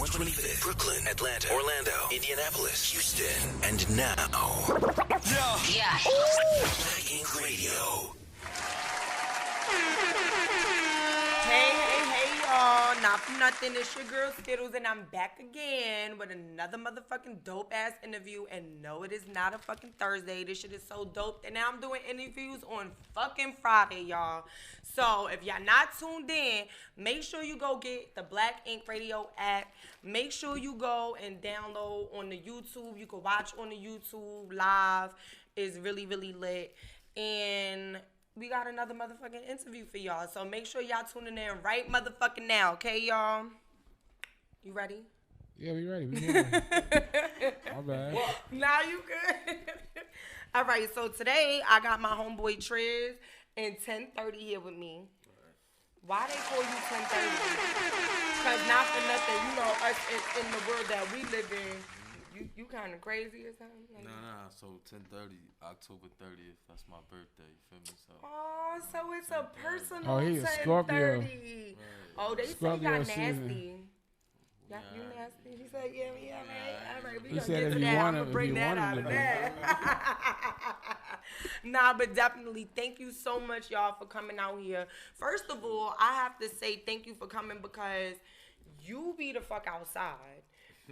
125th, Brooklyn, Atlanta, Orlando, Indianapolis, Houston, and now, Yeah. Black Ink Radio. Hey, y'all. Not for nothing. It's your girl, Skiddlez, and I'm back again with another motherfucking dope-ass interview. And no, it is not a fucking Thursday. This shit is so dope. And now I'm doing interviews on fucking Friday, y'all. So if y'all not tuned in, make sure you go get the Black Ink Radio app. Make sure you go and download on the YouTube. You can watch on the YouTube live. It's really, really lit. And we got another motherfucking interview for y'all. So make sure y'all tuning in right motherfucking now, okay, y'all? You ready? Yeah, we ready. We ready. My bad. Now you good? All right, so today I got my homeboy Triz and 1030 here with me. Why they call you 1030? Because not for nothing, you know, us in the world that we live in, you kind of crazy or something? Like, Nah. So 10:30, October 30th. That's my birthday. You feel me? So. oh, so it's a personal Oh, he a 1030. Scorpio. Right. Oh, they say Scorpio y'all season. nasty. Yeah, you nasty? He said, yeah, right. All right, we He gonna said get if to you that. want I'm him- gonna if bring you that want him out to of be. that. Nah, but definitely thank you so much, y'all, for coming out here. First of all, I have to say thank you for coming because you be the fuck outside.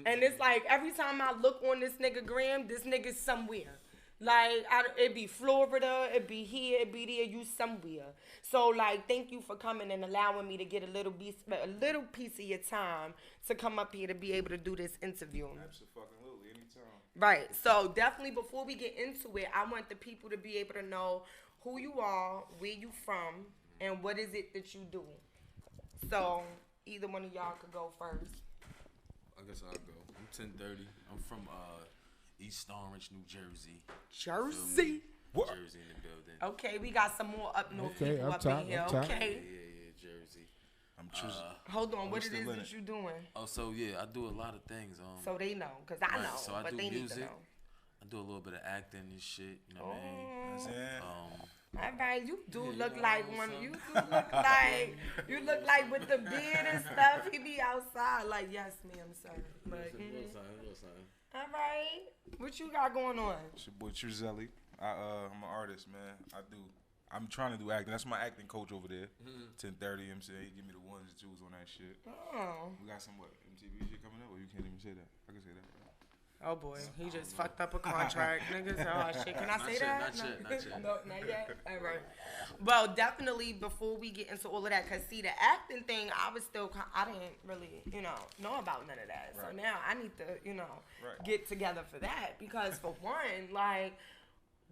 And it's like every time I look on this nigga Graham, this nigga's somewhere. Like, it be Florida, it be here, it be there, you somewhere. So, like, thank you for coming and allowing me to get a little piece of your time to come up here to be able to do this interview. Absolutely, anytime. Right. So, definitely before we get into it, I want the people to be able to know who you are, where you from, and what is it that you do. So, either one of y'all could go first. I guess I'll go. I'm 10:30. I'm from East Orange, New Jersey. Jersey. Jersey in the building. Okay, we got some more up north Okay, people up up top, in here. up top. Okay. Yeah, Jersey. I'm choosing. Hold on, what it still is in that it. you doing? Oh, so yeah, I do a lot of things. So they know, because I Right, know, so I but do they need to music. know. I do a little bit of acting and shit. You know what I mean? That's it. All right, you do Yeah, look you know, like I'm one. some- You do look like with the beard and stuff. He be outside like, yes, ma'am, sir. But Little something. all right, what you got going on? It's your boy Trizelli. I'm an artist, man. I'm trying to do acting. That's my acting coach over there. 10:30 MC. He give me the ones and twos on that shit. Oh, We got some MTV shit coming up, or you can't even say that. I can say that. oh boy, he just fucked up a contract, niggas. Oh shit, can I say that? Not yet. No, not yet. All right. Well, definitely before we get into all of that, cause see the acting thing, I didn't really, know about none of that. So Right. now I need to, Right. get together for that because for one, like,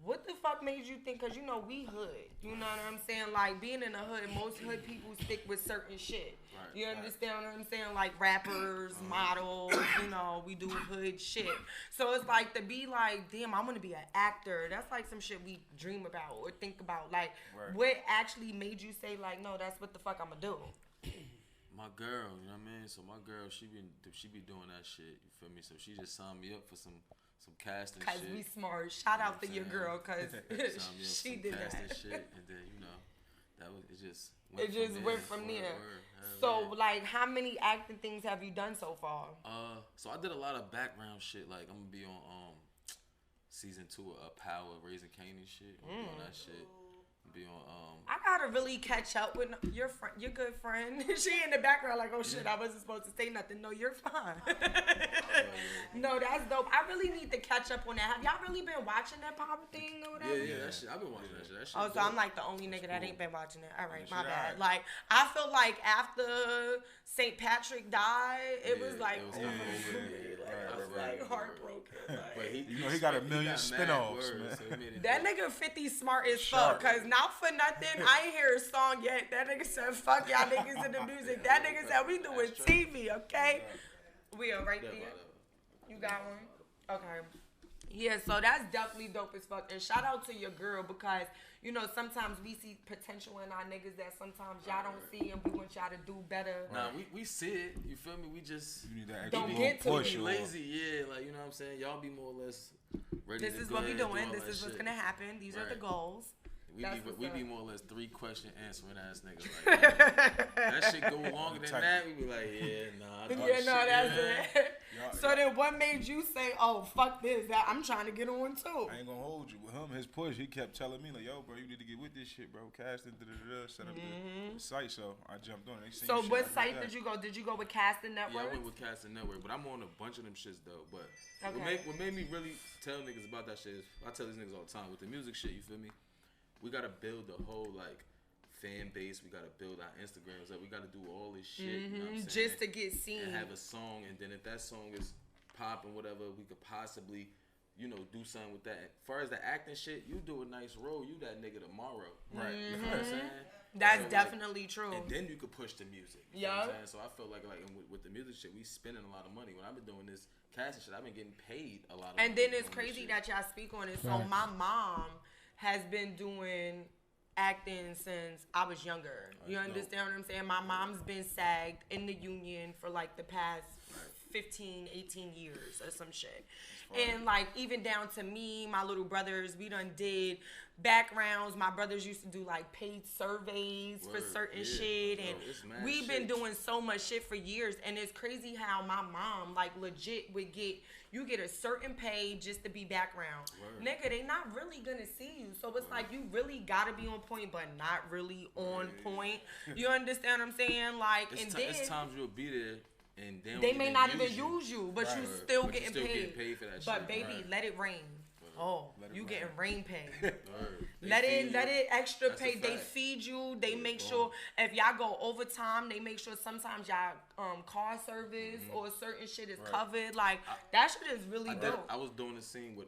what the fuck made you think? Cause we hood. You know what I'm saying? Like being in the hood, most hood people stick with certain shit. Right. You understand what I'm saying? Like rappers, models, we do hood shit. So it's like to be like, damn, I want to be an actor. That's like some shit we dream about or think about. Like, Right. what actually made you say like, no, that's what the fuck I'ma do? My girl, you know what I mean? So my girl, she be doing that shit. You feel me? So she just signed me up for some casting Cause shit. we smart. Shout out to what your I'm girl, cause Signed me up for she some did casting that. shit, and then it just Went from there. Hell So yeah. like, how many acting things have you done so far? So I did a lot of background shit. Like I'm gonna be on season 2 of Power, Raising Cain and shit. I'm gonna be on that shit. Be on I gotta really catch up with your good friend. She in the background like, oh shit, I wasn't supposed to say nothing. No, you're fine. No, that's dope. I really need to catch up on that. Have y'all really been watching that Power thing or whatever? Yeah, that shit. I've been watching that shit. That shit Oh, so dope. I'm like the only nigga that ain't been watching it. All right, my shit bad. alright. Like, I feel like after St. Patrick died, it was like, it was over kinda for over. me. Like, I Right, was right, like heartbroken. Like, But He got a million got spin-offs, mad man. words, so he made it that dope. nigga 50 smart as Sharp. fuck, cause not for nothing, I ain't hear a song yet. That nigga said, fuck y'all niggas in the music. That nigga said, we doing TV, okay? We are right there. You got one? Okay. Yeah, so that's definitely dope as fuck. And shout out to your girl because, sometimes we see potential in our niggas that sometimes y'all don't see and we want y'all to do better. Nah, we see it. You feel me? We just You need that Don't extra get to little it. push. be or- lazy. Yeah, like you know what I'm saying. Y'all be more or less ready. This to is go what we ahead and do doing. all This that is what's shit. going to happen. These are the Right. goals. We be more or less 3-question answering ass niggas. Like, that shit go longer than that. We be like, that's it. So then what made you say, oh, fuck this, that I'm trying to get on too? I ain't gonna hold you. With him, his push, he kept telling me, like, yo, bro, you need to get with this shit, bro. Casting, set up the site. So I jumped on it. So what site did you go? Did you go with Casting Network? Yeah, I went with Casting Network, but I'm on a bunch of them shits, though. But what made me really tell niggas about that shit is, I tell these niggas all the time, with the music shit, you feel me? We gotta build the whole, like, fan base. We gotta build our Instagrams up. We gotta do all this shit, you know what I'm saying? Just to get seen. And have a song, and then if that song is popping, whatever, we could possibly, you know, do something with that. As far as the acting shit, you do a nice role, you that nigga tomorrow. Right. You know what I'm saying? That's definitely true. And then you could push the music. You know what I'm saying? So I feel like with the music shit, we spending a lot of money. When I've been doing this casting shit, I've been getting paid a lot of money. And then it's crazy that y'all speak on it. So my mom has been doing acting since I was younger. You understand what I'm saying? My mom's been SAG'd in the union for like the past 15, 18 years or some shit. And like even down to me, my little brothers, we done did backgrounds. My brothers used to do like paid surveys for certain shit, and we've been doing so much shit for years. And it's crazy how my mom like legit would get a certain pay just to be background. Nigga, they not really gonna see you. So it's like you really gotta be on point, but not really on point. You understand what I'm saying? Like, and then it's times you'll be there. And they may not even use you, but you still getting getting paid. for that but shit. baby, let it rain. You getting rain pay. Let it extra pay. They feed you. They make sure if y'all go overtime, they make sure sometimes y'all car service or certain shit is covered. Like that shit is really dope. I was doing a scene with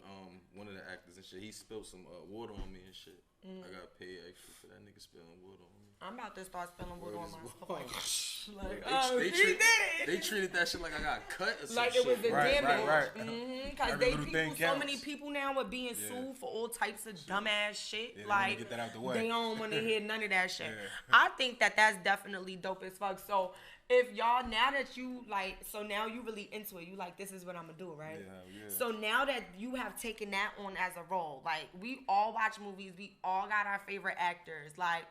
one of the actors and shit. He spilled some water on me and shit. I got paid extra for that nigga spilling water on me. I'm about to start spilling water on myself. They treated that shit like I got cut or some like shit. it was a damage. Right. Because so many people now are being sued for all types of dumbass shit. Like get that out the way. They don't want to hear none of that shit. I think that that's definitely dope as fuck. So if y'all, now that you like, so now you really into it, you like, this is what I'm gonna do, right? Yeah. So now that you have taken that on as a role, like we all watch movies, we all got our favorite actors, like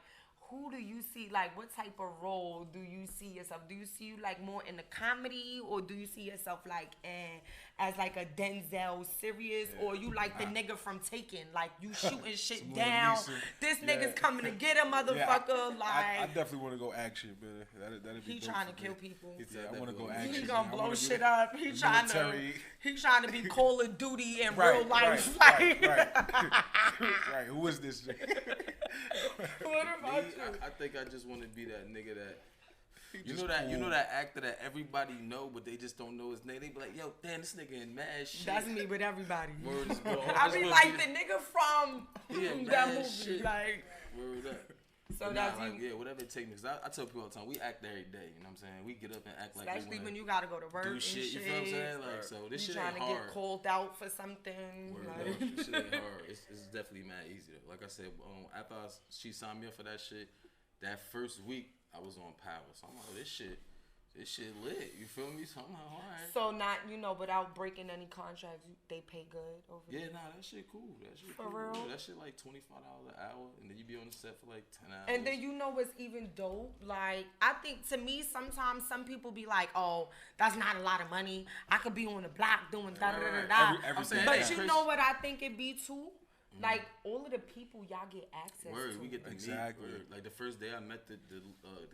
who do you see, like what type of role do you see yourself? Do you see you like more in the comedy, or do you see yourself like as like a Denzel serious, or you like the nigga from Taken, like you shooting shit down, this nigga's coming to get a motherfucker, like I definitely want to go action, man. That'd be he dope trying to for kill me. people. I want to go action. He gonna blow shit up. He trying to be Call of Duty in real life. Right. Who is this? What about you? I think I just want to be that nigga that you know that actor that everybody know, but they just don't know his name. They be like, yo, damn, this nigga in mad shit. That's me with everybody. Word is born. I be like the nigga from that movie. Shit. Like, word up. So but that's like, whatever it takes me. Cause I tell people all the time, we act every day. You know what I'm saying? We get up and act like especially when you gotta go to work do and shit. You feel what I'm saying? Like, so this shit ain't hard. Trying to get called out for something. This shit ain't hard. It's definitely mad easy though. Like I said, after she signed me up for that shit, that first week I was on power. So I'm like, this shit lit. You feel me? So I'm like, all right. So not, without breaking any contracts, they pay good over there? Yeah, nah, that shit cool. That shit for cool. real? Yeah, that shit like $25 an hour, and then you be on the set for like 10 hours. And then what's even dope? Like, I think to me, sometimes some people be like, oh, that's not a lot of money. I could be on the block doing da-da-da-da-da. But you know what I think it be too? Like all of the people y'all get access to. We get to meet. Like the first day I met the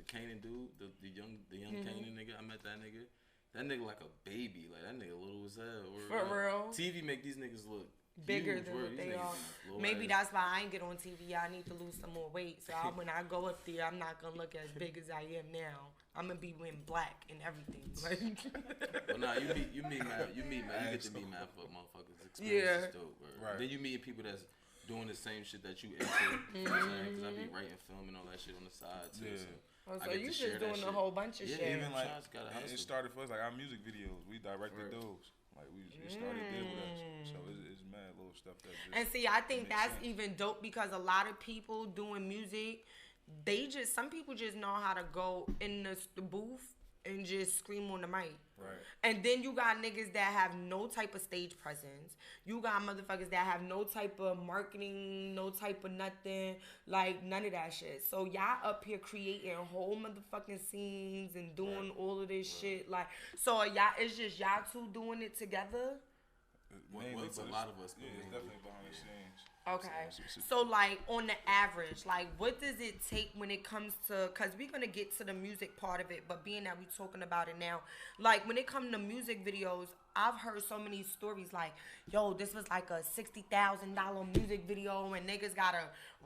Canaan dude, the young Canaan nigga. I met that nigga. That nigga like a baby. Like that nigga little as hell. For real. TV make these niggas look bigger huge, than what they are. Maybe that's why I ain't get on TV. I need to lose some more weight. So when I go up there, I'm not gonna look as big as I am now. I'm gonna be wearing black and everything. Like, but nah, you meet man. You get to meet man for motherfuckers. Experience is dope, bro. Then you meet people that's doing the same shit that you into. You know what I'm saying? Because I be writing film and all that shit on the side too. So so you just doing a whole bunch of shit. Even like it started for us like our music videos. We directed those. Like we started there with us. So it's mad little stuff that just, and see, I think that's even dope because a lot of people doing music, some people just know how to go in the booth and just scream on the mic. Right. And then you got niggas that have no type of stage presence. You got motherfuckers that have no type of marketing, no type of nothing, like none of that shit. So y'all up here creating whole motherfucking scenes and doing all of this shit. Like, so y'all, it's just y'all two doing it together? Well, it's a lot of us. Yeah, it's definitely behind the scenes. Okay. So, like, on the average, like, what does it take when it comes to, because we're going to get to the music part of it, but being that we're talking about it now, like, when it comes to music videos, I've heard so many stories like, yo, this was like a $60,000 music video and niggas got to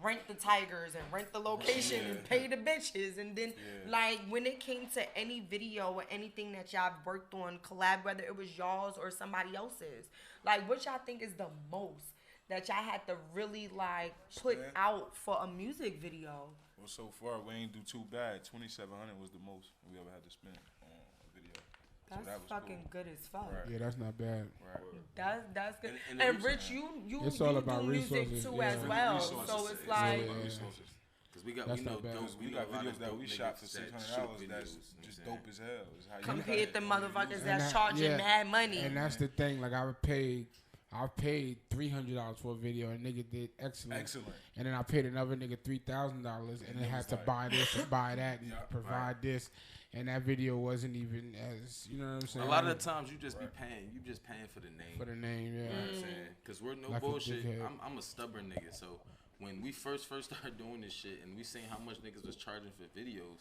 rent the tigers and rent the location and pay the bitches. And then, like, when it came to any video or anything that y'all worked on, collab, whether it was y'all's or somebody else's, like, what y'all think is the most that y'all had to really, like, put out for a music video? Well, so far, we ain't do too bad. $2,700 was the most we ever had to spend on a video. That's so that was fucking cool. good as fuck. Right. Yeah, that's not bad. Right. That's good. And And Rich, you It's all you about do music resources, too yeah. as well. Resources, So it's it's like, all about resources. Because we That's know not bad. those, We know got a lot videos of that dope we niggas shot for that $600 shoot that's videos, you just know what dope as hell. Is how you compared to got it. motherfuckers And that's that- charging yeah. mad money. And that's the thing. Like I paid $300 for a video, and nigga did excellent. Excellent. And then I paid another nigga $3,000, and then had to buy this and buy that and provide this. And that video wasn't even as, you know what I'm saying? A lot of the times you just be paying. You just paying for the name. For the name, yeah. You know what I'm saying? Because we're no Like a bullshit. dickhead. I'm a stubborn nigga. So when we first started doing this shit and we seen how much niggas was charging for videos,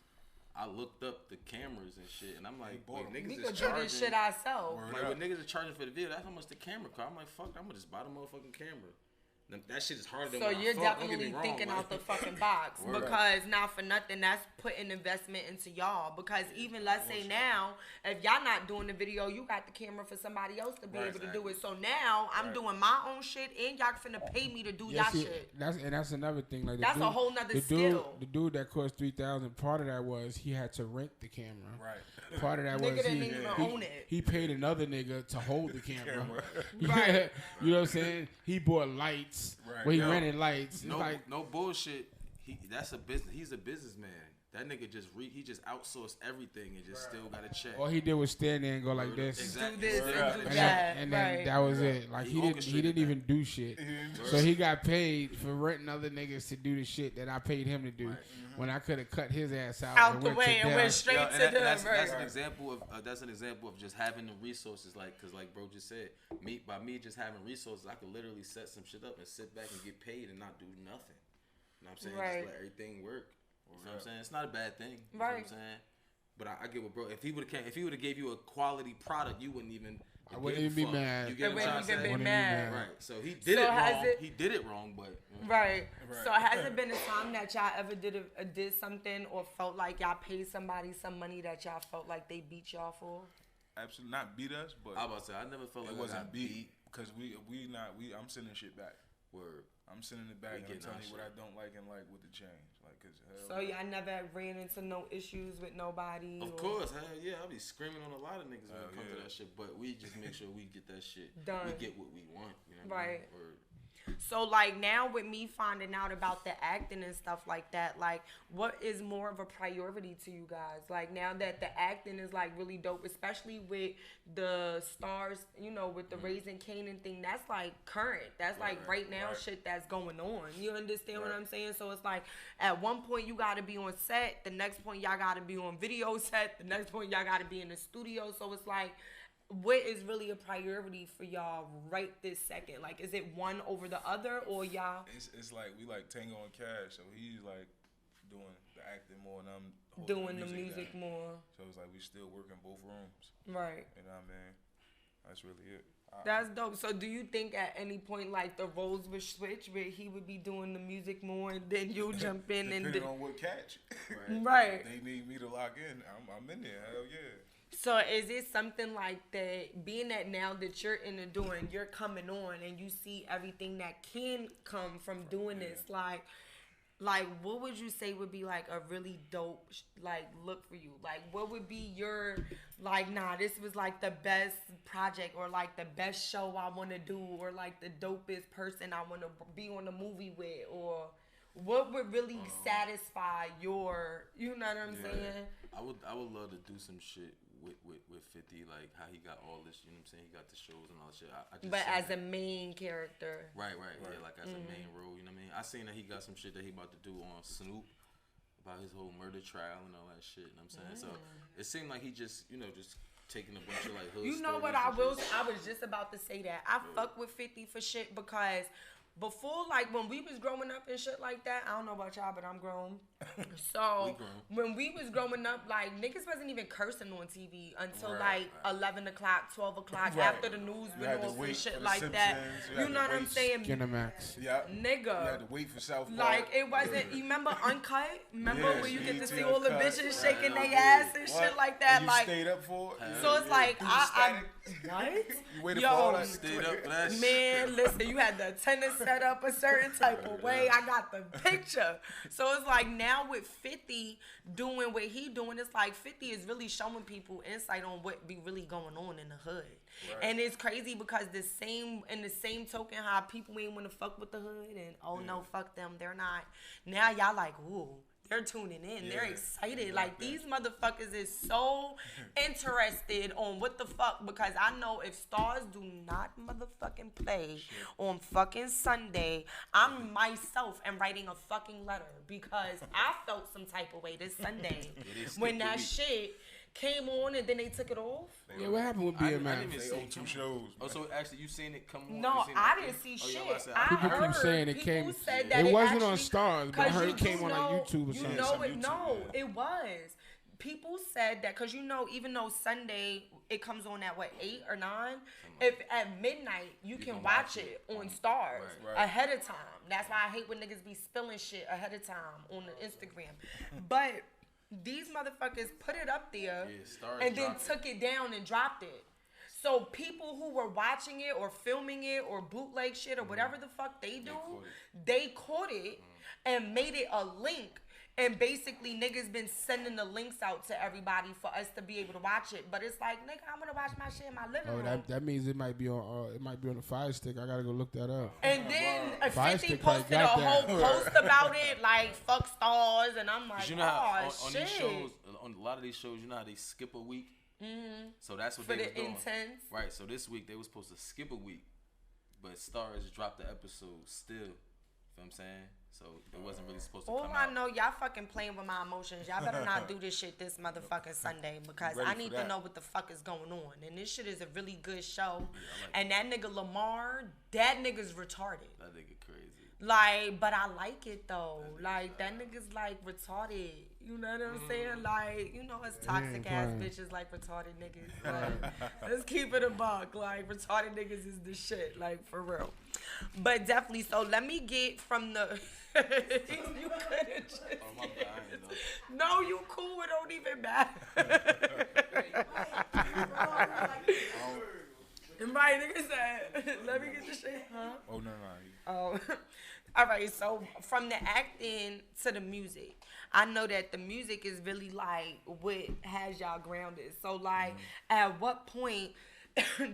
I looked up the cameras and shit, and I'm like, wait, We niggas could is do charging. this shit ourselves. Like, when niggas are charging for the video, that's how much the camera cost. I'm like, fuck, I'm gonna just buy the motherfucking camera. That shit is harder than So what I you're thought. Don't get definitely me wrong, thinking like- out the fucking box Word. because not for nothing, that's putting investment into y'all. Because even let's say now, if y'all not doing the video, you got the camera for somebody else to be able to do it. So now I'm doing my own shit, and y'all finna pay me to do y'all see, shit. That's another thing. Like That's a whole nother skill. The dude that cost $3,000. Part of that was he had to rent the camera. Right. Part of that Nigga was didn't even own it. he paid another nigga to hold the camera. Right. You know what I'm saying? He bought lights. Right. Well, he Yo, rented lights. It's No bullshit. That's a business. He's a businessman. That nigga he just outsourced everything and just still got a check. all he did was stand there and go like this. Exactly. Do this Still and got do a And, that. check. and then Right. that was it. Like He he didn't orchestrated even do shit. So he got paid for renting other niggas to do the shit that I paid him to do. When I could have cut his ass out Out the way and went straight Yo, to and the that's right. an example of just having the resources, like, cause like bro just said, by me just having resources, I could literally set some shit up and sit back and get paid and not do nothing. You know what I'm saying? Right. Just let everything work. You know what I'm saying? It's not a bad thing. You know Right. what I'm saying? But I get what bro. If he would have gave you a quality product, you wouldn't even. I wouldn't even be mad. You get what I'm Wouldn't trying to even say? be mad. Right. So he did So it has wrong. it- He did it wrong, but Right. So has it been a time that y'all ever did something or felt like y'all paid somebody some money that y'all felt like they beat y'all for? Absolutely not beat us, but I was about to say I never felt like it I wasn't got beat because I'm sending shit back. Word. I'm sending it back and I'm getting telling our you what I shit. don't like and like with the change. Like, cause hell, So y'all never ran into no issues with nobody? Of or course, hell yeah, I'll be screaming on a lot of niggas when Hell it comes to yeah. that shit. But we just make sure we get that shit Done. We get what we want, you know what I mean? Right. Word. So like now with me finding out about the acting and stuff like that, like what is more of a priority to you guys? Like now that the acting is like really dope, especially with the stars, you know, with the Raising Kanan thing, that's like current. That's like right now shit that's going on. You understand what I'm saying? So it's like at one point you gotta be on set, the next point y'all gotta be on video set, the next point y'all gotta be in the studio. So it's like what is really a priority for y'all right this second? Like, is it one over the other, or y'all? it's like we like Tango and Cash, so he's like doing the acting more, and I'm Doing holding the music down. more. So it's like we still working both rooms. Right. You know what I mean? That's really it. That's dope. So do you think at any point like the roles would switch where he would be doing the music more and then you jump in and Depending on what catch. Right. If they need me to lock in, I'm in there. Hell yeah. So is it something like that, being that now that you're in the doing, you're coming on and you see everything that can come from doing this, like what would you say would be like a really dope like look for you? Like what would be your like, nah, this was like the best project or like the best show I want to do or like the dopest person I want to be on a movie with, or what would really satisfy your, you know what I'm saying? I would love to do some shit with 50, like how he got all this, you know what I'm saying? He got the shows and all that shit. I just But as that. a main character. Right, yeah, like as a main role, you know what I mean? I seen that he got some shit that he about to do on Snoop about his whole murder trial and all that shit, you know what I'm saying? So it seemed like he just, you know, just taking a bunch of like hood You know what I will say? I was just about to say that. I fuck with 50 for shit because before, like, when we was growing up and shit like that, I don't know about y'all, but I'm grown. So, when we was growing up, like, niggas wasn't even cursing on TV until, 11 o'clock, 12 o'clock, after the news went off and shit like Simpsons, that. You know what I'm saying? Skinamax. Yeah. Nigga. You had to wait for South Park. Like, it wasn't, you remember Uncut? Remember Yeah, where you get to BET see all the Uncut. bitches shaking their ass and shit like that? And you Like, stayed up for it? so it's like, what? You waited for all that? Stayed up for that shit. Man, listen, you had the antenna set up a certain type of way. I got the picture. So it's like now with 50 doing what he doing, it's like 50 is really showing people insight on what be really going on in the hood. Right. And it's crazy because the same token how people ain't want to fuck with the hood and no, fuck them, they're not. Now y'all like, ooh. They're tuning in. They're excited. Like, these motherfuckers is so interested on what the fuck, because I know if stars do not motherfucking play on fucking Sunday, I'm myself am writing a fucking letter because I felt some type of way this Sunday when that shit came on and then they took it off. Yeah, what happened with BMF? They own 2 shows. Oh, so actually you seen it come on? No, I didn't see shit. People keep saying it came. It wasn't on Stars, but I heard it came on YouTube or something. You know it. No, it was. People said that because even though Sunday it comes on at 8 or 9, if at midnight you can watch it on Stars ahead of time. That's why I hate when niggas be spilling shit ahead of time on the Instagram. But these motherfuckers put it up there and then took it down and dropped it. So people who were watching it or filming it or bootleg shit or whatever the fuck they do, they caught it and made it a link. And basically niggas been sending the links out to everybody for us to be able to watch it. But it's like, nigga, I'm gonna watch my shit in my living room. That means it might be on the Fire Stick. I gotta go look that up. And then 50 posted a whole post about it, like fuck Stars, and I'm like, you know how on shit. These shows, on a lot of these shows, you know how they skip a week. So that's what they was doing. Intense. Right. So this week they was supposed to skip a week, but Stars dropped the episode still. You know what I'm saying? So it wasn't really supposed to come out. All I know, y'all fucking playing with my emotions. Y'all better not do this shit this motherfucking Sunday because I need to know what the fuck is going on. And this shit is a really good show. Yeah, and that nigga Lamar, that nigga's retarded. That nigga crazy. Like, but I like it though. Like, that nigga's like retarded. You know what I'm saying? Like, you know, us toxic ass bitches like retarded niggas. Like, let's keep it a buck. Like, retarded niggas is the shit. Like, for real. But definitely, so let me get from the. You couldn't just. Oh, my God, no, you cool. It don't even matter. And my nigga said, let me get the shit, huh? Oh, no. Oh. All right, so from the acting to the music, I know that the music is really like what has y'all grounded. So like, at what point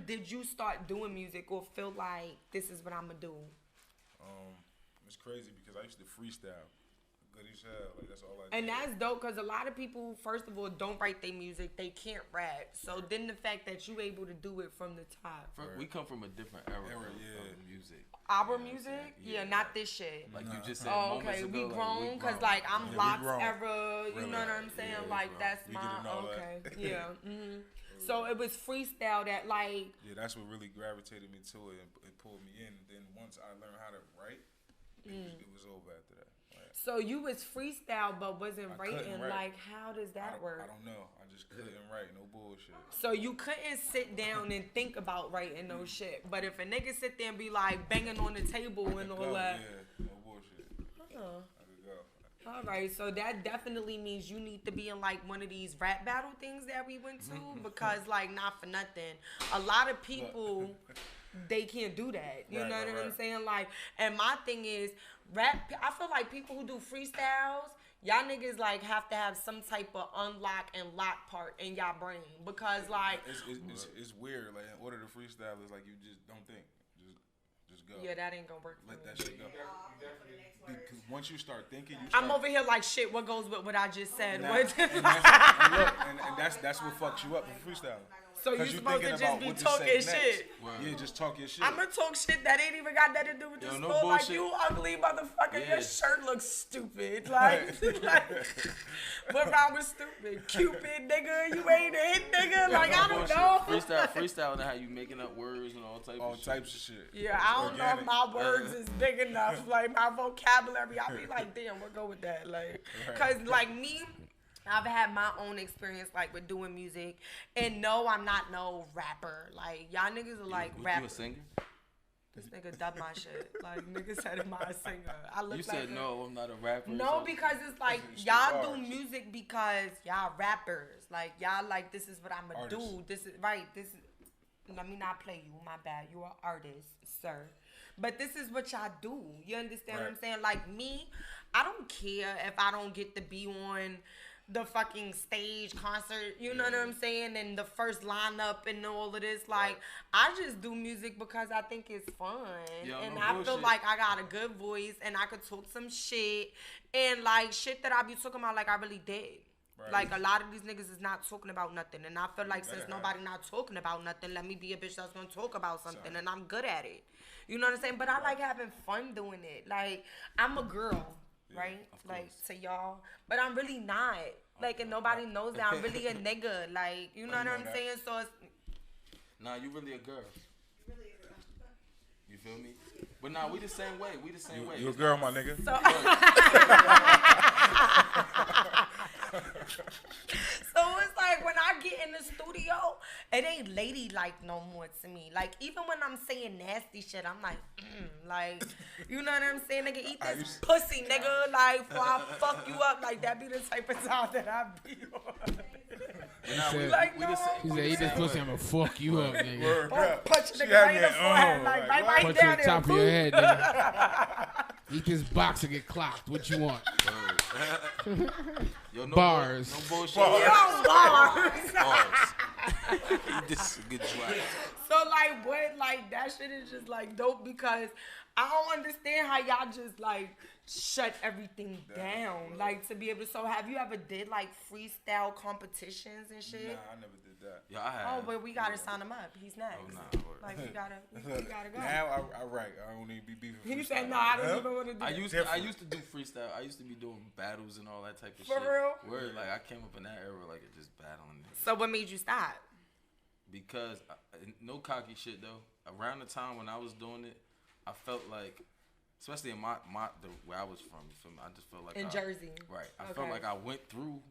did you start doing music or feel like this is what I'm gonna do? It's crazy because I used to freestyle. Good as hell. Like, that's all I And did. that's dope because a lot of people, first of all, don't write their music. They can't rap. So then the fact that you able to do it from the top. We come from a different era of music. Our music? Yeah, not this shit. Like you just said okay, ago, we grown because like I'm Locks era, you know what I'm saying? Like that's my yeah. So it was freestyle that like that's what really gravitated me to it and pulled me in. And then once I learned how to write, it was over after that. Like, so you was freestyle but wasn't writing. Like how does that work? I don't know. I just couldn't write. No bullshit. So you couldn't sit down and think about writing no shit. But if a nigga sit there and be like banging on the table and all that. Yeah, no bullshit. I could go. All right, so that definitely means you need to be in like one of these rap battle things that we went to because like not for nothing, a lot of people they can't do that. You know what I'm saying? Like, and my thing is rap. I feel like people who do freestyles, y'all niggas like have to have some type of unlock and lock part in y'all brain because like it's weird. Like in order to freestyle, it's like you just don't think. Just go. Yeah, that ain't gonna work. Let that shit go. Because once you start thinking, I'm over here like shit. What goes with what I just said? Nah, What? and that's what fucks you up in freestyle. So you supposed to just be talking shit. Yeah, just talk your shit. I'm gonna talk shit that ain't even got nothing to do with the no sport. Like, bullshit. you ugly motherfucker. Yeah. Your shirt looks stupid. Like what wrong with stupid? Cupid, nigga. You ain't a hit, nigga. Like, I don't know. Freestyle and how you making up words and all types of shit. Yeah, I don't know if my words is big enough. Like, my vocabulary, I be like, damn, what go with that? Like, cause like me, I've had my own experience, like, with doing music. And no, I'm not no rapper. Like, y'all niggas are like rappers. You a singer? This nigga dubbed my shit. Like, nigga said, am I a singer? I look You like said, no, I'm not a rapper. No, because it's like, y'all do music because y'all rappers. Like, y'all like, this is what I'm going to do. This is, right, this is, let me not play you. My bad. You're an artist, sir. But this is what y'all do. You understand what I'm saying? Like, me, I don't care if I don't get to be on the fucking stage concert, you know what I'm saying, and the first lineup and all of this. Like, I just do music because I think it's fun. And I feel like I got a good voice and I could talk some shit. And like, shit that I be talking about, like, I really did. Right. Like, a lot of these niggas is not talking about nothing. And I feel like since nobody not talking about nothing, let me be a bitch that's gonna talk about something. And I'm good at it. You know what I'm saying? But I like having fun doing it. Like, I'm a girl. Right? Like, to y'all. But I'm really not. Like, and nobody knows that. I'm really a nigga. Like, you know what I'm saying? So it's... Nah, you really a girl. You feel me? But nah, we the same way. We the same way. You a girl, my nigga. So... So it's like when I get in the studio, it ain't ladylike no more to me. Like, even when I'm saying nasty shit, I'm like, like, you know what I'm saying? Nigga, eat this pussy, nigga. Like, before I fuck you up. Like, that be the type of time that I be on. He said, eat this pussy, I'm gonna fuck you up, nigga. Punch a nigga right in the forehead. Like, right punch down you the top of your head, nigga. Eat this box and get clocked. What you want? Yo, no bars. No bullshit. Bars. This is a good swag. So, like, what? Like, that shit is just, like, dope because I don't understand how y'all just, like, shut everything down. Like, to be able to... So, have you ever did, like, freestyle competitions and shit? Nah, I never did that. Yeah, I have. Oh, but we gotta sign him up. He's next. Oh, nah, like, we gotta go. Now, I write. I don't even be beefing. He said, no, I don't even want to do I used to do freestyle. I used to be doing battles and all that type of shit. For real? Where, like, I came up in that era, like, just battling. So, what made you stop? Because, no cocky shit, though. Around the time when I was doing it, I felt like, especially in where I was from, you feel me? I just felt like in Jersey. Right. I felt like I went through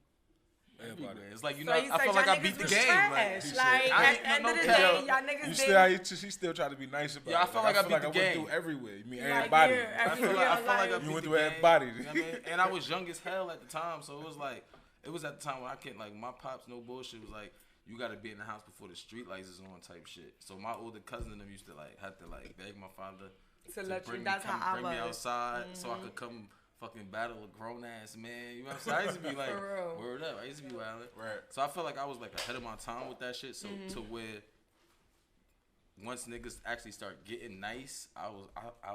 everywhere. It's like, you so know, I felt like I beat the game. Trash. Like, at the end of the day, y'all niggas she still tried to be nice about it. Yeah, I felt like I beat the game. I went through everywhere. You mean like, everybody? Yeah, I feel like I beat you went the through game. everybody. You know what I mean? And I was young as hell at the time, so it was like, it was at the time when I can't, like, my pops, no bullshit, was like, you gotta be in the house before the street lights is on type shit. So my older cousin and them used to, like, have to, like, beg my father to bring me outside so I could come fucking battle a grown ass man. You know what I'm saying? I used to be like, word up. I used to be wildin'. Right. So I felt like I was like ahead of my time with that shit. So to where once niggas actually start getting nice, I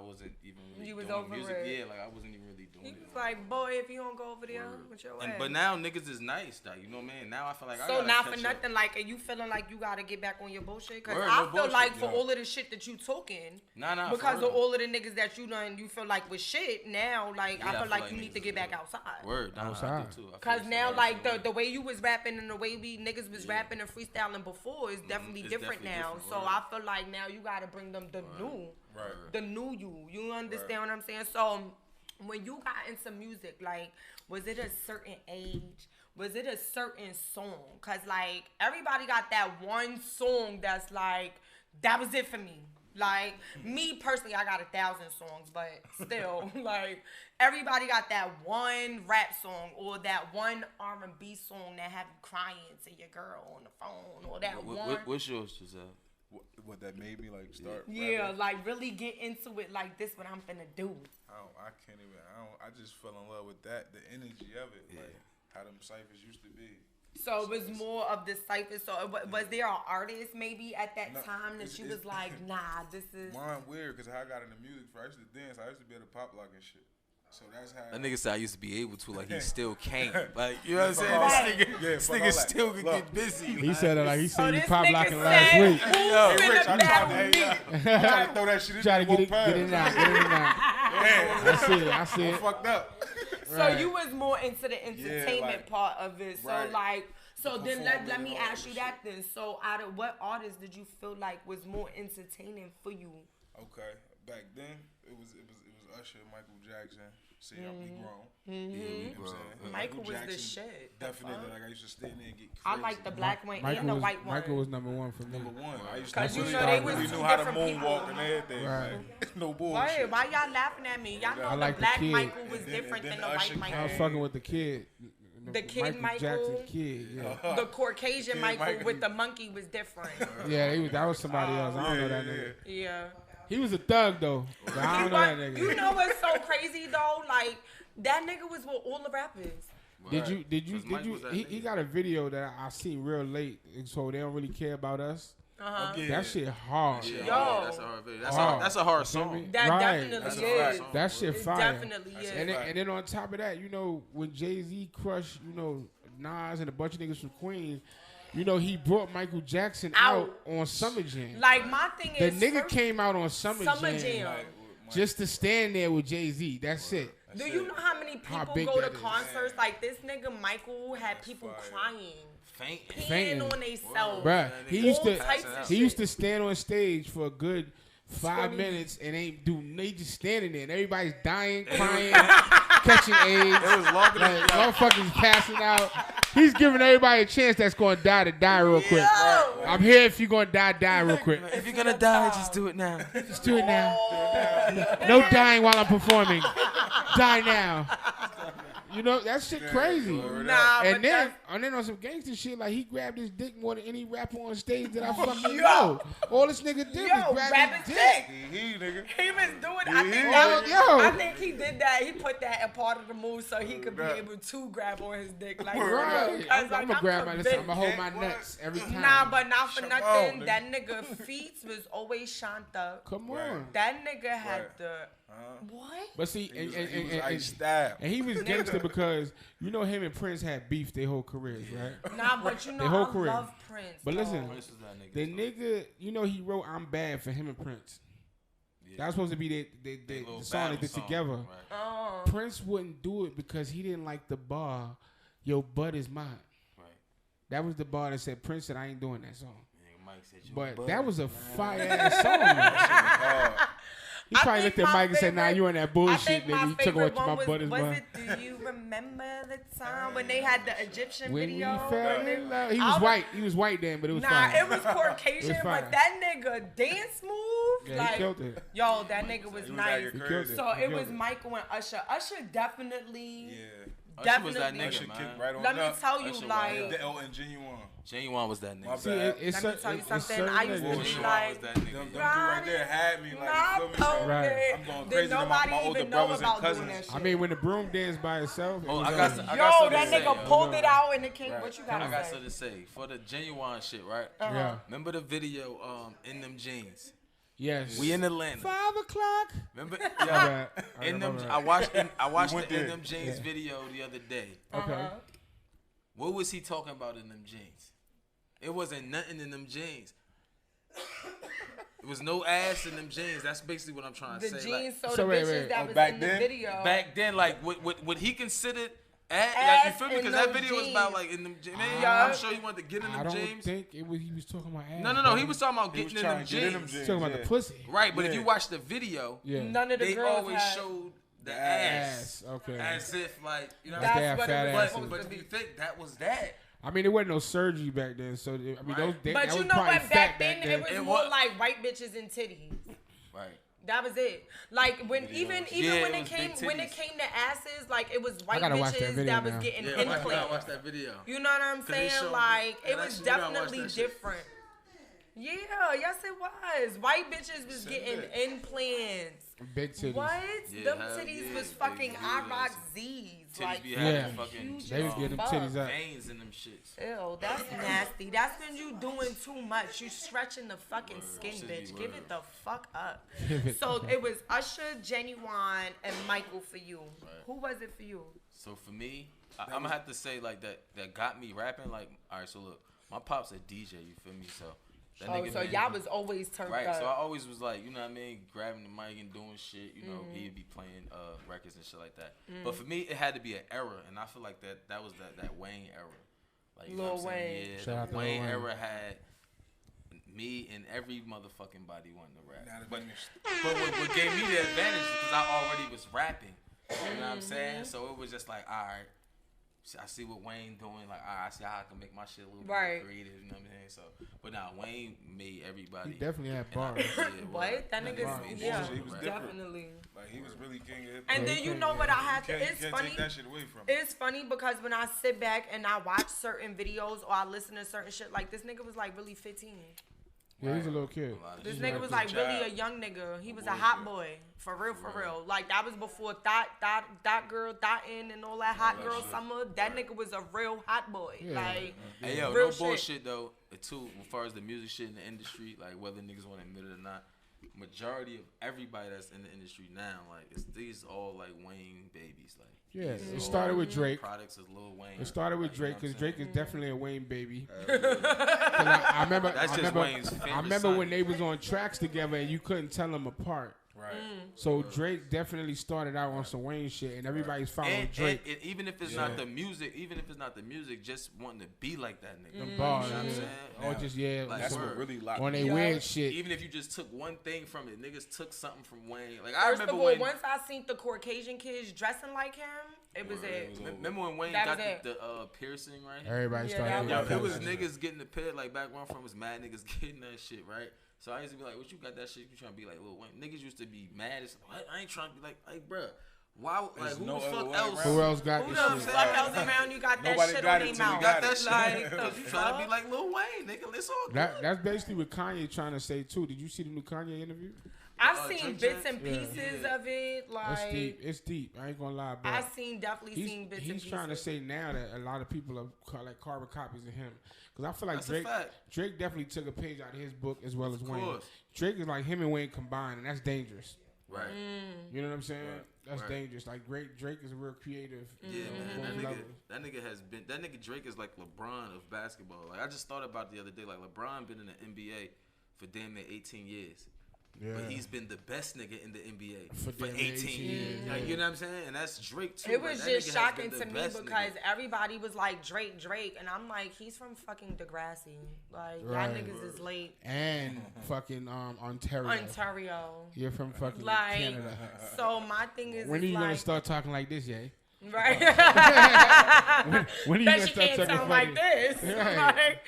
wasn't even really doing music. Yeah, like I wasn't even really doing it. He was like, boy, if you don't go over there with your ass. But now niggas is nice, though. You know what I mean? Now I feel like so not for nothing, like, are you feeling like you gotta get back on your bullshit? Because I feel bullshit, like for all of the shit that you talking, because of all of the niggas that you done, you feel like with shit now, like I feel like you need to get back outside. Word, outside too. Because now, like the way you was rapping and the way we niggas was rapping and freestyling before is definitely different now. So I feel like now you gotta bring them the new you. You understand what I'm saying? So when you got into music, like, was it a certain age? Was it a certain song? Cause like everybody got that one song that's like, that was it for me. Like me personally, I got 1,000 songs, but still, like everybody got that one rap song or that one R&B song that have you crying to your girl on the phone or that one. What's yours, Giselle? What that made me like start? Yeah, like really get into it. Like this, what I'm finna do. I can't even. I just fell in love with that. The energy of it. Yeah. Like how them ciphers used to be. So it was more of the cypher. So was there an artist maybe at that time that you was like, nah, this is... Mine weird because how I got into music, I used to dance. I used to be able to pop lock and shit. So that's how... That nigga said I used to be able to, like he still can't. Like, you know what I'm saying? This nigga still could get busy. He said it like he said he this pop nigga locking said, last week. Who's Rich, finna battle me? trying to throw that shit in Try to there, get it out, get it out. I see it. fucked up. So you was more into the entertainment like- part of it. So right. like, so then let me and all ask you that that then. So out of what artist did you feel like was more entertaining for you? Okay, back then it was Usher, Michael Jackson. See how we grown. You know what I'm saying? Michael was the Jackson, shit. Definitely, like I used to stand there and get crazy. I like the black one and the white one. Michael was number one for me. Number one. I used 'Cause to you really, know they I was really two knew how to different moonwalk people. and everything. Right. Like, no Why bullshit. y'all laughing at me? Y'all know I the like the black kid. Michael was And then- different and than then the Usher white came. I was Michael. fucking with the kid. The kid Michael Jackson Michael. kid. Yeah, The Caucasian Kid Michael Michael. with the monkey was different. yeah, that was somebody else. I don't know that nigga. Yeah. He was a thug though. But I don't know that nigga. You know what's so crazy though? Like that nigga was with all the rappers. Did you 'Cause Mike was that he nigga. got a video that I seen real late, so they don't really care about us. Okay. That shit hard. Yeah, Yo. that's a hard video. Hard. That's a hard You feel song. me? That Right. definitely That's a is. hard song. That shit It fire. definitely is. And then on top of that, you know, when Jay-Z crushed, you know, Nas and a bunch of niggas from Queens, you know, he brought Michael Jackson out on Summer Jam. Like my thing The is, nigga first, came out on Summer Summer Jam Jam. just to stand there with Jay-Z. That's it. Do you know how many How people big go to that is. concerts? Like this nigga Michael had people crying, Fainting. peeing on themselves. Bruh, he used All types to of he shit. used to stand on stage for a good 5 20 minutes and ain't do they just standing there and everybody's dying, crying, catching AIDS. It was longer than Like, motherfuckers passing out. He's giving everybody a chance that's gonna die to die real quick. Yo. I'm here if you're gonna die real quick. If you're gonna die, just do it now. Just do it now. No dying while I'm performing. Die now. You know, that shit crazy. Nah, And but then, that's, on some gangster shit, like he grabbed his dick more than any rapper on stage that I fucking know. All this nigga did was grab grab his his dick. dick. Nigga. He was doing. I think Yeah. that was. Yo. I think he did that. He put that in part of the move so he could be able to grab on his dick. Like, Right. I'm gonna grab my, I'm convinced. gonna hold my nuts every time. Nah, but not for Come nothing. on, That nigga feet was always Shanta. Come on. That nigga had Right. the what? But see, He was iced style. and he was gangster because you know him and Prince had beef their whole careers, right? Nah, but you know Their whole I career. love Prince. But dog. listen, This is that nigga. the nigga, you know, he wrote "I'm Bad" for him and Prince. That was supposed to be the little song they battle did song, together. Right. Prince wouldn't do it because he didn't like the bar, "Your butt is mine." Right. That was the bar that said Prince said, "I ain't doing that song." Nigga, Mike said you But butt. that was a fire ass song. Man. He I probably think looked at my Mike and said, "Nah, favorite- you on that I bullshit, think my nigga. You took favorite away my one butt is was mine." it? Do you remember the time when they had the Egyptian When video? we fell in love, he I was was- white. He was white then, but it was Nah, fine. it was Caucasian, It was fire. but that nigga dance move, Yeah, like, he killed it. yo, that nigga was nice. acting He crazy. killed So He it killed was Michael and Usher. Usher definitely, Yeah. Usher was that definitely. nigga, Usher man. kicked right on Let me up. tell you, Usher like, The L and Genuine. Genuine was that My nigga. See, bad. it's let me tell you it's something. certain I used to niggas. be Genuine like, was that Them nigga. two right there had me like, you feel me? So Right. I'm going Did crazy. My nobody older even know brothers and about doing cousins. that shit? I mean, when the broom danced by itself, it Oh, was I over. got Yo, something that to say, nigga yo. pulled it out and it came. Right. What you I gotta got say? something to say. For the Genuine shit, right? Yeah. Remember the video, In Them Jeans? Yes. We in Atlanta. 5 o'clock. Remember? My Yeah. bad. I In them, remember I watched went the In there. Them Jeans video the other day. Okay. What was he talking about in them jeans? It wasn't nothing in them jeans. There was no ass in them jeans. That's basically what I'm trying to The say. Like, jeans, so So the wait, bitches wait. that Oh, was back in the then? video. back then, like, what he considered ass, like, Ass you feel me? in Because that those video was jeans. about like in them jeans. Man, Yeah. I'm sure he wanted to get in I them don't jeans. think it was. He was talking about ass. No. bro. He was talking about He was getting in trying them to get in them jeans. jeans. talking about the Yeah. pussy. Right, but if Yeah. you watch the video, Yeah. None of the they girls always had. showed the ass. ass. Okay. As if, like, you know what That's I'm they saying? have what fat it was asses. supposed But to to be be. thick, that was that. I mean, there wasn't no surgery back then, so I mean, Right. those. But that you was know probably what? fat Back then, it was It more was. like white bitches and titties. Right. That was it. Like when even Yeah, when it it was came big when it titties. came to asses, like it was white gotta watch that bitches video that was now. getting Yeah, watch implants. that video. You know what I'm 'Cause they saying? showed- Like yeah, it that was shit, you gotta watch definitely that shit. different. Yeah, yes it was. White bitches was getting implants. Big titties. What? Yeah, Them hell titties yeah, was big fucking titties. I rock Z's. Titties Like, be having Yeah. fucking huge They was getting them fuck. titties up. veins in them shits. Ew, that's nasty. That's when you doing too much. You stretching the fucking skin, Should be bitch. Give word. it the fuck up. So it was Usher, Genuine, and Michael for you. Right. Who was it for you? So for me, I'm gonna have to say like that got me rapping. Like, all right, so look, my pop's a DJ. You feel me? So that Oh, nigga so been- y'all was always turned right. up. So I always was like, you know what I mean, grabbing the mic and doing shit. You know, he'd be playing records and shit like that. But for me, it had to be an era, and I feel like that was that Wayne era. Like, you know what I'm saying? Wayne. Yeah, Shout out the to Wayne Lil Wayne. era had me and every motherfucking body wanting to rap. Now the But niggas- what gave me the advantage is because I already was rapping. You know what I'm saying? So it was just like, all right, I see what Wayne doing. Like, all right, I see how I can make my shit a little Right. more creative. You know what I'm saying? So, but now Wayne made everybody. He definitely had and bars. What? That nigga's, He yeah, was different. definitely. Like he was really king of hip hop. And then you know what I had to, You it's can't funny. take that shit away from him. It's funny because when I sit back and I watch certain videos or I listen to certain shit, like this nigga was like really 15. Yeah, he's a little kid. This He's nigga like was a like really child. a young nigga. He was a boy, hot yeah. boy. For real. Like that was before that girl, Thottin and all that hot girl summer. That nigga was a real hot boy. Yeah. Like Hey yo, real no shit. bullshit though. Too, as far as the music shit in the industry, like whether niggas want to admit it or not, majority of everybody that's in the industry now, like these all like Wayne babies, like. Yeah, these it all started with Drake. Products of Lil Wayne. It started with like, you know Drake what because I'm Drake saying? is definitely a Wayne baby. 'Cause Yeah. I remember, That's just Wayne's I favorite remember son. when they was on tracks together and you couldn't tell them apart. Right. So Drake definitely started out on some Wayne shit, and everybody's following Drake. And even if it's not the music, just wanting to be like that nigga. Them You bars, know what I'm yeah. saying? Or just Like, That's word. what really locked on me. they Yeah. weird shit. Even if you just took one thing from it, niggas took something from Wayne. Like I first remember of all, when. once I seen the Caucasian kids dressing like him, it was it. Remember when Wayne That got was it. the piercing right here? Everybody Yeah, started. that Yo, was- it was niggas getting the pit like back where I'm from was mad niggas getting that shit, right? So I used to be like, what you got that shit? You trying to be like Lil Wayne? Niggas used to be mad as what? I ain't trying to be like bruh. Why? Like There's who no the other fuck way else? around. Who else got Who this the shit? fuck else around you got that Nobody shit got on it their till we mouth? got That it. shit. Like, Cause you the trying to be fuck? like Lil Wayne, nigga. It's all good. That's basically what Kanye trying to say too. Did you see the new Kanye interview? I've seen Drink bits Champs? and pieces of it. It's Like deep. It's deep. I ain't gonna lie, bro. I definitely seen bits and He's pieces. trying to say now that a lot of people are like carbon copies of him. Because I feel like That's a fact. Drake definitely took a page out of his book as well as Wayne. course. Drake is like him and Wayne combined, and that's dangerous. Right. You know what I'm saying? That's Right. dangerous. Like Drake is a real creative. Yeah, on man. both levels. That nigga has been. That nigga Drake is like LeBron of basketball. Like I just thought about it the other day. Like LeBron been in the NBA for damn near 18 years. Yeah. But he's been the best nigga in the NBA For for damn 18 years. yeah. Like, you know what I'm saying? And that's Drake too. It Like, was that just nigga has shocking been to the me best because nigga. everybody was like Drake, and I'm like, he's from fucking Degrassi. Like Right. y'all niggas is late. And fucking Ontario. Ontario. You're from fucking Like, Canada. so my thing is, When are you like, gonna start talking like this, Jay? right? When are you Bet gonna you start can't talking sound funny? like this. Right.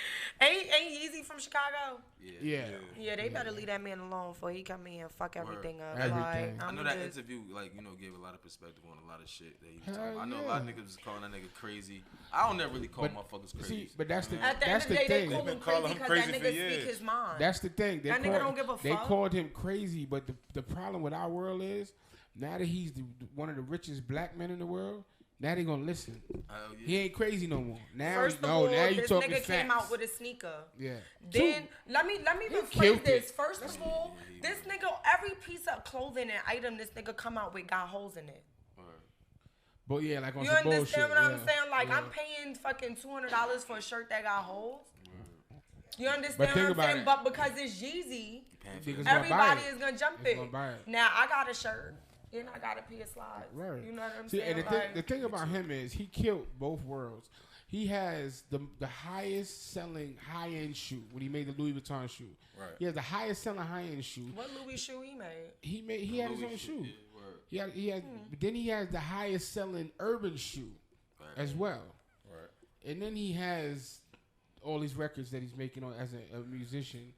Like, ain't Yeezy from Chicago? Yeah. Yeah, they better leave that man alone before he come in here and fuck everything up. Everything. Like, I I'm know that just, interview, like, you know, gave a lot of perspective on a lot of shit that he was Hell talking about. I know a lot of yeah. niggas was calling that nigga crazy. I don't never really call motherfuckers crazy. See, but that's the at the end that's of the the day, they thing. call They've him been calling crazy him because that crazy for nigga speak years. his mind. That's the thing. That nigga don't give a They fuck. called him crazy, but the problem with our world is now that he's one of the richest black men in the world, now they gonna listen. Hell yeah. He ain't crazy no more. Now, First of no, all, now you this talking nigga facts. came out with a sneaker. Yeah. Then Two. let me killed rephrase this. it. First of all, this nigga, every piece of clothing and item this nigga come out with got holes in it. But yeah, like on You some understand bullshit. what I'm yeah. saying? Like Yeah. I'm paying fucking $200 for a shirt that got holes. You understand But what think I'm about saying? it. But because it's Yeezy, Niggas gonna buy everybody it. is gonna jump Niggas it. gonna buy it. Now I got a shirt and I got a pair of slides. Right. You know what I'm See, saying? and the thing about him is he killed both worlds. He has the highest selling high end shoe when he made the Louis Vuitton shoe. Right. He has the highest selling high end shoe. What Louis shoe he made? He had his own shoe. He had but then he has the highest selling urban shoe as well. Right. And then he has all these records that he's making as a musician.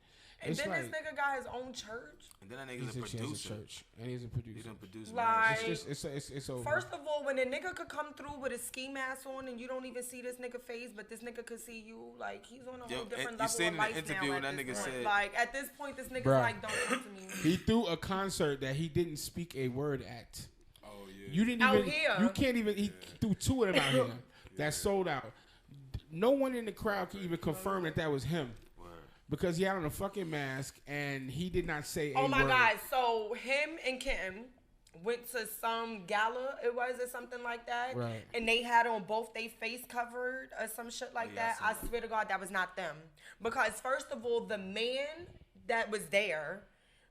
And then like, this nigga got his own church. And then that nigga's he's a a producer. church, and he's a producer. He done produced Like, It's over. First of all, when a nigga could come through with a ski mask on and you don't even see this nigga face, but this nigga could see you, like, he's on a whole different level seen of in life the interview now. when At that this nigga point. said- Like, at this point, this nigga's Bruh. like, don't talk to me. He threw a concert that he didn't speak a word at. Oh yeah. You didn't Out even. here. You can't even. He threw 2 of them out here. That sold out. No one in the crowd can even confirm that was him. Because he had on a fucking mask and he did not say a word. Oh my God. So him and Kim went to some gala, it was, or something like that. Right. And they had on both their face covered or some shit like Yeah, that. I swear to God, that was not them. Because first of all, the man that was there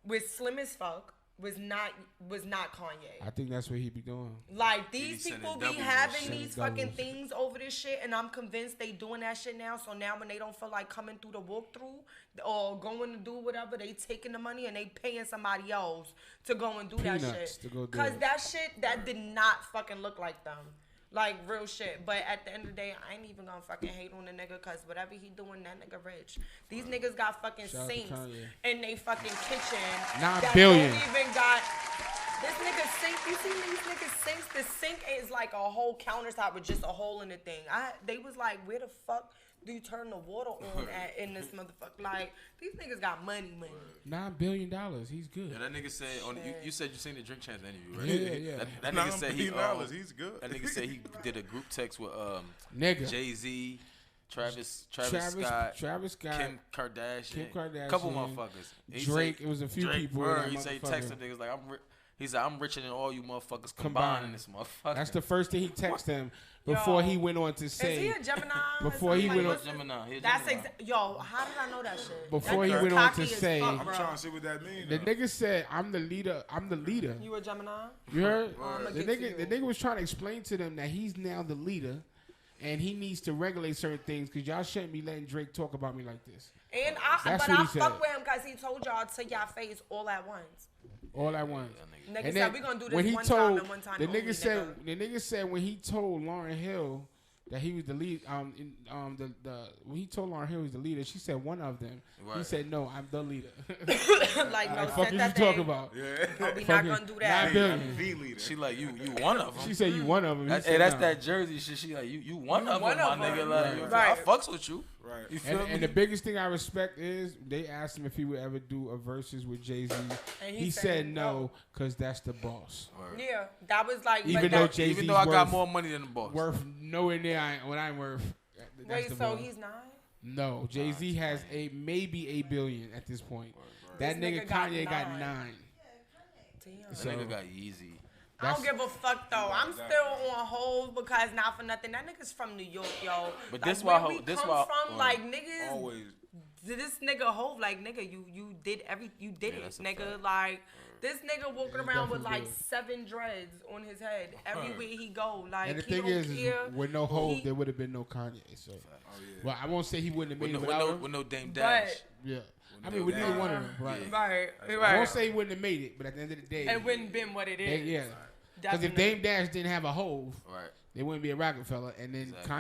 was slim as fuck. Was not Kanye. I think that's what he be doing. Like, He these be people sending be doubles and having shit. these Sending fucking doubles. things over this shit, and I'm convinced they doing that shit now. So now when they don't feel like coming through the walkthrough or going to do whatever, they taking the money and they paying somebody else to go and do that Peanuts shit. to go do Cause it. that shit, that did not fucking look like them. Like, real shit. But at the end of the day, I ain't even gonna fucking hate on the nigga, cause whatever he doing, that nigga rich. These niggas got fucking Shout out to sinks Kanye. in they fucking kitchen. 9 that billion. Don't even got. This nigga sink, you see these niggas sinks? The sink is like a whole countertop with just a hole in the thing. They was like, where the fuck do you turn the water on at in this motherfucker? Like, these niggas got money. $9 billion. He's good. Yeah, that nigga said you said you seen the Drink Champs interview, right? Yeah. That nigga said he $9 he's good. That nigga said he did a group text with Nigga. Jay-Z, Travis Travis Scott, Kim Kardashian, Kim Kardashian, couple motherfuckers. He Drake. said- It was a few Drake, people. word, in he that said he motherfucker. texted niggas like he said I'm richer than all you motherfuckers combined Combined. in this motherfucker. That's the first thing he texted him before Yo. he went on to Is say. he a Gemini? Before he went on- Gemini. He a That's Gemini. yo. How did I know that shit? Before That he nigga's went on cocky to as say- fuck, I'm bro. trying to see what that means. The nigga said, "I'm the leader. I'm the leader." You a Gemini? You heard? I'ma The get to nigga, you. the nigga was trying to explain to them that he's now the leader, and he needs to regulate certain things because y'all shouldn't be letting Drake talk about me like this. And That's but what I he said. fuck with him because he told y'all to y'all face all at once. All at once. Nigga And said then we gonna do this when he one told, time and one time the only, nigga said, nigga. the nigga said when he told Lauryn Hill that he was the lead, when he told Lauryn Hill he was the leader, she said one of them. He Right. said no, I'm the leader. Like, no, Like, fuck set you that talking thing. about? No, we not Fucking gonna do that. 9 billion. The leader. She like you one of them. She said you one of them. He Hey, said that's no. that Jersey shit. She like you one of one them, my of nigga. them. Like Right. I fucks with you. Right. You feel me? And the biggest thing I respect is they asked him if he would ever do a versus with Jay-Z. And He said no because that's the boss. Yeah, that was like. Even but though that, Jay-Z's Even though I got worth- more money than the boss. Worth nowhere near what I'm worth. That's wait, the so boss. he's not. No, Jay-Z has maybe $1 billion at this point. That This nigga nigga got Kanye got 9. Damn. That So- nigga got Yeezy. I don't give a fuck though. I'm still on hold because not for nothing. That nigga's from New York, yo. But like, this why where we this come why from, like niggas. Always. This nigga Hov, like nigga, you did it, that's a nigga. fact. Like this nigga walking around with definitely like did. 7 dreads on his head everywhere he go. Like And the he thing don't is care. with no Hov, He- there would have been no Kanye. So, Oh yeah. well, I won't say he wouldn't have With made no, it with, without no, him. with no Dame But- Dash. Yeah, I mean, with neither one of them, right? Right, I right. won't say he wouldn't have made it, but at the end of the day, It wouldn't been what it they, is. yeah. Because if Definitely. Dame Dash didn't have a Hov, Right. they wouldn't be a Rockefeller, and then Exactly.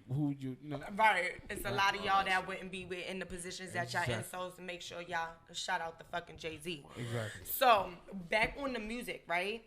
Kanye, you know. Right. It's a lot of y'all that wouldn't be in the positions that y'all in. Exactly. So to make sure y'all shout out the fucking Jay-Z. Exactly. So back on the music, right?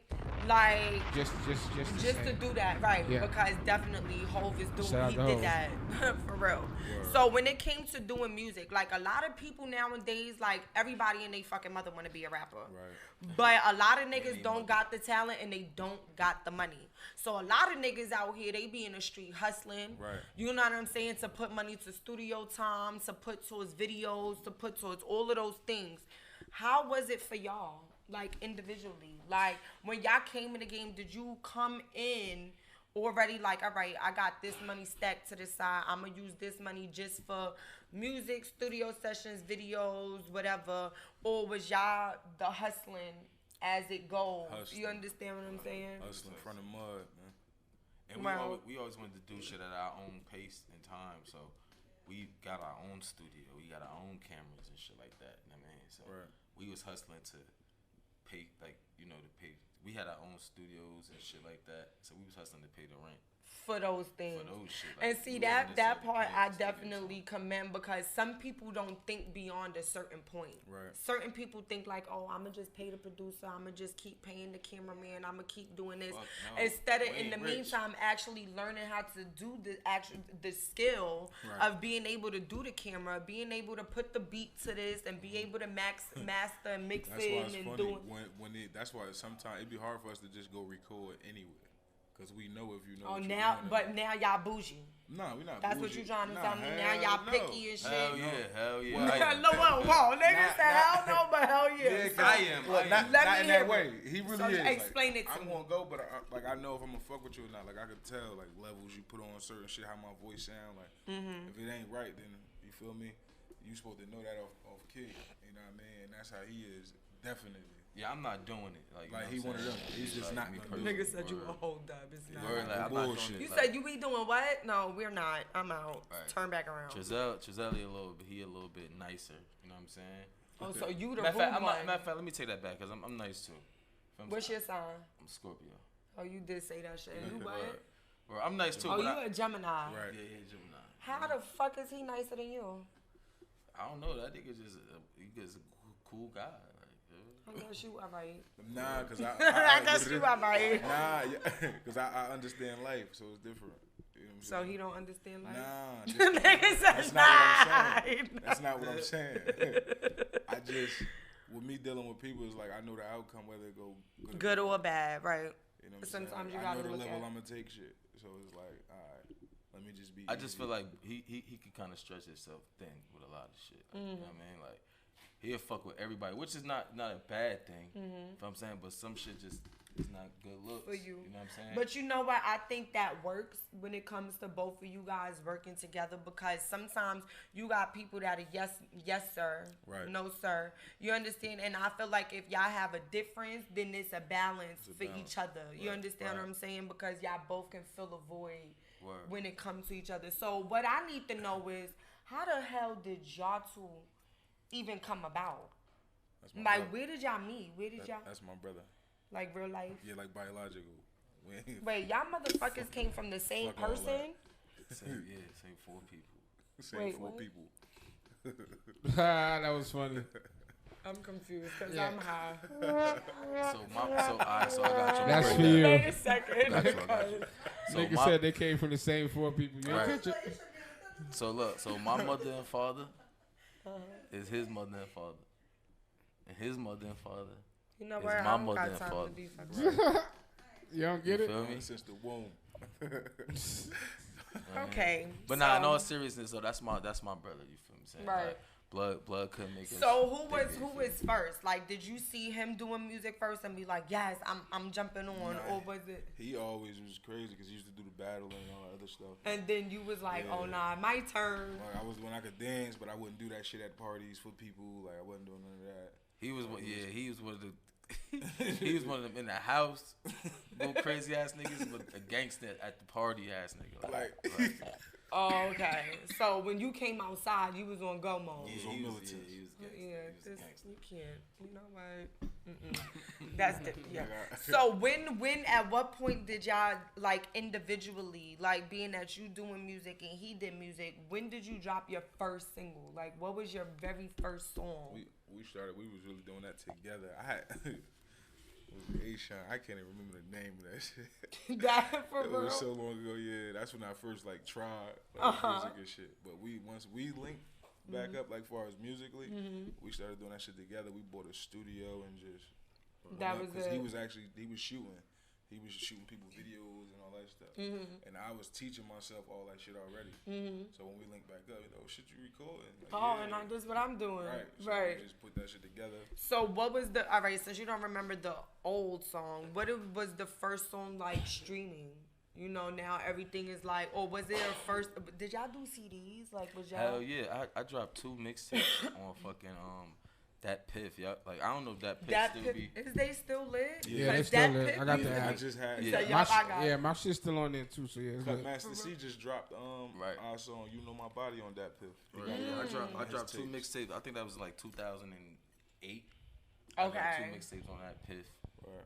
Like Just just say. to do that, right? Yeah. Because definitely Hov is Shout doing. out He to did Hov. that for real. So when it came to doing music, like a lot of people nowadays, like everybody and they fucking mother want to be a rapper. Right. But a lot of niggas don't got the talent and they don't got the money. So a lot of niggas out here, they be in the street hustling. Right. You know what I'm saying? To put money to studio time, to put towards videos, to put towards all of those things. How was it for y'all? Like individually? Like when y'all came in the game, did you come in already like, all right, I got this money stacked to the side. I'm going to use this money just for music, studio sessions, videos, whatever. Or was y'all the hustling as it goes? Hustling. You understand what I'm saying? Hustling in front of mud, man. And Well- we always wanted to do shit at our own pace and time. So we got our own studio. We got our own cameras and shit like that. You know what I mean? So Right. we was hustling to pay, like, to pay. We had our own studios and shit like that. So we was hustling to pay the rent for those things. shit, And like, see you that wouldn't part necessarily I pay this definitely commend, because some people don't think beyond a certain point. Right. Certain people think like, oh, I'ma just pay the producer, I'ma just keep paying the cameraman, I'ma keep doing this. Fuck no. Instead of We in the ain't rich. meantime actually learning how to do the skill Right. of being able to do the camera, being able to put the beat to this and be able to master and mix That's why it it's and funny doing. that's why sometimes it'd be hard for us to just go record anywhere, cause we know if you know. Oh, what now, you're doing, but now y'all bougie. no, we not. That's what bougie. you trying to Nah, tell me. Now hell y'all no. picky and shit. Hell yeah. Well, I am. No, whoa, nigga said hell no, but hell yeah. Yeah, 'cause I am. Look, not Let not me in hear that it. way. He really So is. explain it to I'm me. gonna go, but I know if I'm gonna fuck with you or not. Like I can tell, like levels you put on certain shit, how my voice sound. Like if it ain't right, then you feel me. You supposed to know that off kick. You know what I mean? And that's how he is, definitely. Yeah, I'm not doing it. Like He one of them. He's just not me gonna do Nigga it. said you a whole dub. It's not. Word, like, I'm not Bullshit. doing it. You Like, said you be doing what? No, we're not. I'm out. Right. Turn back around. Trizelle he a little bit nicer. You know what I'm saying? Oh, so you the Matter of boo fact, one. matter of fact, let me take that back because I'm nice too. What's your sign? I'm Scorpio. Oh, you did say that shit. You what? Word. Word, I'm nice too. Oh, but you I, a Gemini. Right. yeah, Gemini. How the fuck is he nicer than you? I don't know. That nigga just a cool guy. I guess you alright. Nah, cause I guess you alright. Nah, cause I understand life, so it's different. You know what I'm So saying? he don't understand life? Nah, Nigga said that's not what I'm nah. saying. That's not what I'm saying. I just, with me dealing with people, it's like I know the outcome, whether it go Good or bad, right. You know what But I'm saying? sometimes you I gotta know the look level at- I'm gonna take shit. So it's like, all right, let me just be. I just easy. feel like he can kind of stretch himself thin with a lot of shit. Like, you know what I mean? Like he'll fuck with everybody, which is not a bad thing. You know what I'm saying? But some shit just is not good looks For you. You know what I'm saying? But you know what? I think that works when it comes to both of you guys working together, because sometimes you got people that are yes sir, Right. no sir. You understand? And I feel like if y'all have a difference, then it's a balance for each other. You understand what I'm saying? Because y'all both can fill a void Word. when it comes to each other. So what I need to know is, how the hell did y'all two even come about? That's my Like, brother. where did y'all meet? Where did y'all, That's my brother. like, real life? Yeah, like biological. We ain't- Wait, y'all motherfuckers came from the same Fuck all that. person? Same 4 people. Same Wait, 4 what? people. That was funny. I'm confused because Yeah. I'm high. So alright, so I got you. That's Break for that. you. Wait a second. Got you, I got you. So Nigga my- said they came from the same 4 people. You Right. ain't catch it? So look, so my mother and father is his mother and father, and his mother and father. You know It's what? I my don't mother got and time father. to be fucking. You don't get You it? feel me? Since the womb. Okay. But nah, in all seriousness, so that's my brother. You feel me? Saying? Right. Like, blood couldn't make it. So who was first? Like, did you see him doing music first and be like, yes, I'm jumping on, Nah. or was it? He always was crazy because he used to do the battling and all that other stuff. And then you was like, oh Yeah. nah, my turn. Like, I was when I could dance, but I wouldn't do that shit at parties for people. Like I wasn't doing none of that. He was one of the. He was one of them in the house, no crazy ass niggas, but a gangster at the party ass nigga. Like, Oh, okay. So when you came outside, you was on go mode. was on militant. he was gangster. Yeah, He was this, gangster. you can't. You know what? Mm-mm. That's the yeah. So when at what point did y'all, like, individually, like, being that you doing music and he did music, when did you drop your first single? Like, what was your very first song? we was really doing that together. I had it was A-Shine. I can't even remember the name of that shit. That for It real? was so long ago. Yeah, that's when I first like tried music and shit. But once we linked back up, like far as musically, we started doing that shit together. We bought a studio and just That was because it. he was shooting people videos and all that stuff. And I was teaching myself all that shit already. So when we linked back up, you know, shit you recording. Like, Oh, yeah. and that's what I'm doing. Right. So Right. we just put that shit together. So what was the, all right, since you don't remember the old song, what was the first song like streaming? You know, now everything is like, or was it a first, did y'all do CDs? Like, was y'all? Hell yeah, I dropped 2 mixtapes on fucking that Piff. Y'all, like, I don't know if that Piff That still Piff, be. is they still lit? Yeah, they Because still that lit. Piff I got used the to I be- just had Yeah. So My y'all, I got it. my shit's still on there too, so yeah. It's Cut lit. Master C just dropped Right. our song "You Know My Body" on that Piff. Right, yeah, I His dropped 2 tapes. mixtapes. I think that was like 2008. Okay. I got 2 mixtapes on that Piff. Right.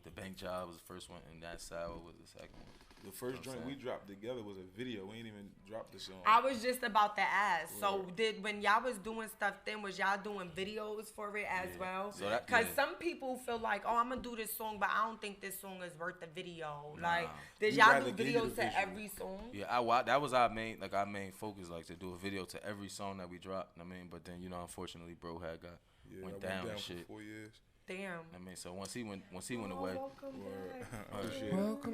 The Bank Job was the first one, and That Sour was the second one. The first joint we dropped together was a video. We ain't even dropped the song. I was just about to ask. So when y'all was doing stuff then, was y'all doing videos for it as well? Because some people feel like, oh, I'm going to do this song, but I don't think this song is worth the video. Nah. Like, did y'all do videos to every song? Yeah, that was our main focus, like to do a video to every song that we dropped. I mean, but then, you know, unfortunately, bro had went down and shit. For 4 years. Damn. I mean, so once he went away. Welcome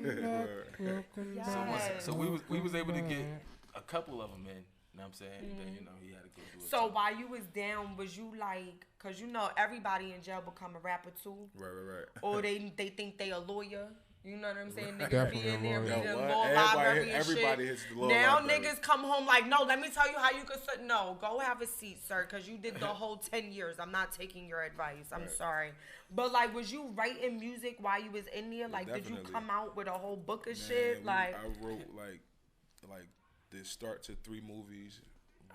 back. So we was able to get a couple of them in. You know what I'm saying? Then, you know, he had to go do it. So while you was down, was you like, cause you know everybody in jail become a rapper too. Right. Or they think they a lawyer. You know what I'm saying? Niggas Definitely be in there a lawyer. reading law library and everybody shit. hits the law Now library. niggas come home like, no, let me tell you how you could sit. No, go have a seat, sir, because you did the whole 10 years. I'm not taking your advice. I'm sorry. But, like, was you writing music while you was in there? Like, did you come out with a whole book of shit? Like, I wrote, like the start to 3 movies.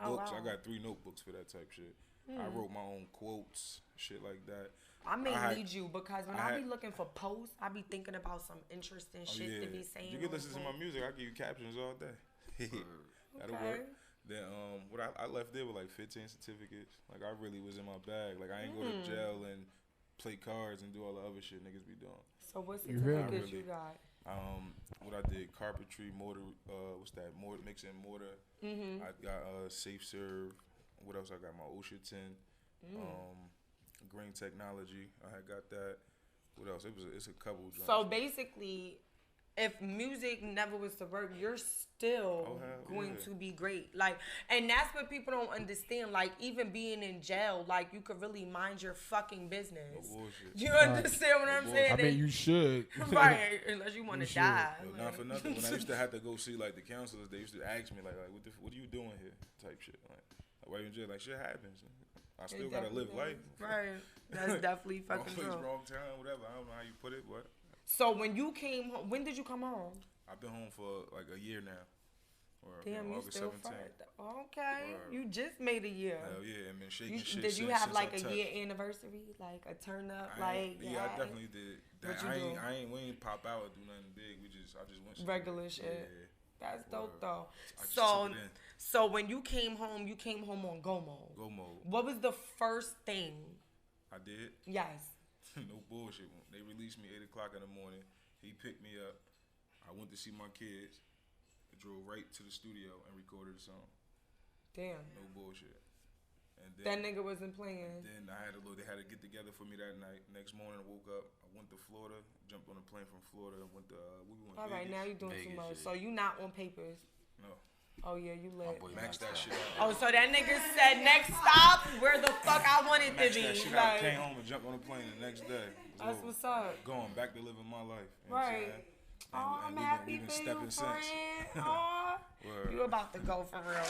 Books. Wow. I got 3 notebooks for that type shit. I wrote my own quotes, shit like that. I may need you because when I be looking for posts, I be thinking about some interesting shit to be saying. You can listen to my music. I give you captions all day. That'll work. Then I left there with like 15 certificates. Like I really was in my bag. Like I ain't go to jail and play cards and do all the other shit niggas be doing. So what certificates you got? What I did, carpentry, mortar, mixing mortar. I got safe serve. What else I got? My OSHA 10. Green technology. I had got that. What else? It's a couple. So basically, if music never was to work, you're still going to be great. Like, and that's what people don't understand. Like, even being in jail, like, you could really mind your fucking business. No bullshit. You understand what I'm saying? I mean, you should. Right, unless you want to die. But not for nothing. When I used to have to go see, like, the counselors, they used to ask me, like what are you doing here? Type shit. Like why you in jail? Like, shit happens. I still got to live life. Right. That's definitely fucking true. Wrong place, wrong time, whatever. I don't know how you put it, but. So when you came home, when did you come home? I've been home for like a year now. Damn, you August still 17th. Okay. You just made a year. Hell yeah, and been shaking shit. Did you since, have like since a year anniversary, like a turn up, I definitely did. What you do? We ain't pop out or do nothing big. I just went regular shit. Yeah. That's dope though. I just took it in. So when you came home on Go Mode. Go Mode. What was the first thing? I did. Yes. No bullshit. They released me 8 o'clock in the morning. He picked me up. I went to see my kids. I drove right to the studio and recorded the song. Damn. No bullshit. And then, that nigga wasn't playing. Then they had to get together for me that night. Next morning I woke up. I went to Florida. Jumped on a plane from Florida. Went to All right, now you're doing too much. So you not on papers. No. Oh yeah, you lit. Max that shit Oh, out. so that nigga said next stop where the fuck I wanted to Max be. that shit out. Came home and jumped on a plane the next day. That's what's up. Going back to living my life. You know Right. I'm happy for you, friend. You about to go for real.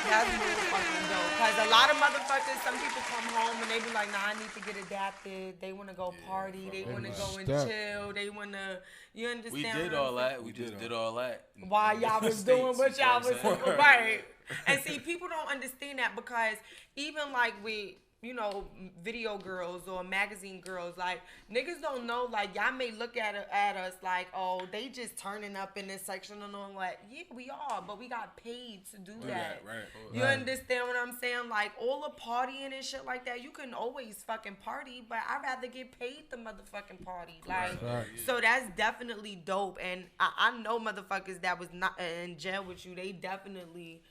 That's motherfucking dope. Because a lot of motherfuckers, some people come home and they be like, nah, I need to get adapted. They want to go party. They want to go and chill. They want to, you understand? We did all that. We just did all that. While y'all was doing what y'all was doing. Right. And see, people don't understand that because even like with, you know, video girls or magazine girls, like, niggas don't know, like, y'all may look at us like, oh, they just turning up in this section and all that. Yeah, we are, but we got paid to do that. Right. You understand what I'm saying? Like, all the partying and shit like that, you can always fucking party, but I'd rather get paid the motherfucking party. Like, so that's definitely dope. And I know motherfuckers that was not in jail with you, they definitely...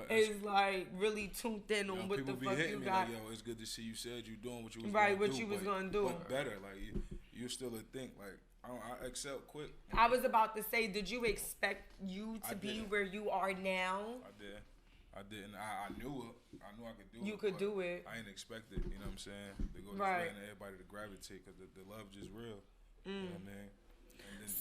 is like really tuned in on what the fuck you got. Like, yo, it's good to see you said you doing what you was gonna do. But better, like you still think like I excel quick. I was about to say, did you expect you to be where you are now? I did, and I knew it. I knew I could do it. You could do it. I ain't expect it. You know what I'm saying? To go to and everybody to gravitate because the love just real. You know what I mean? And then.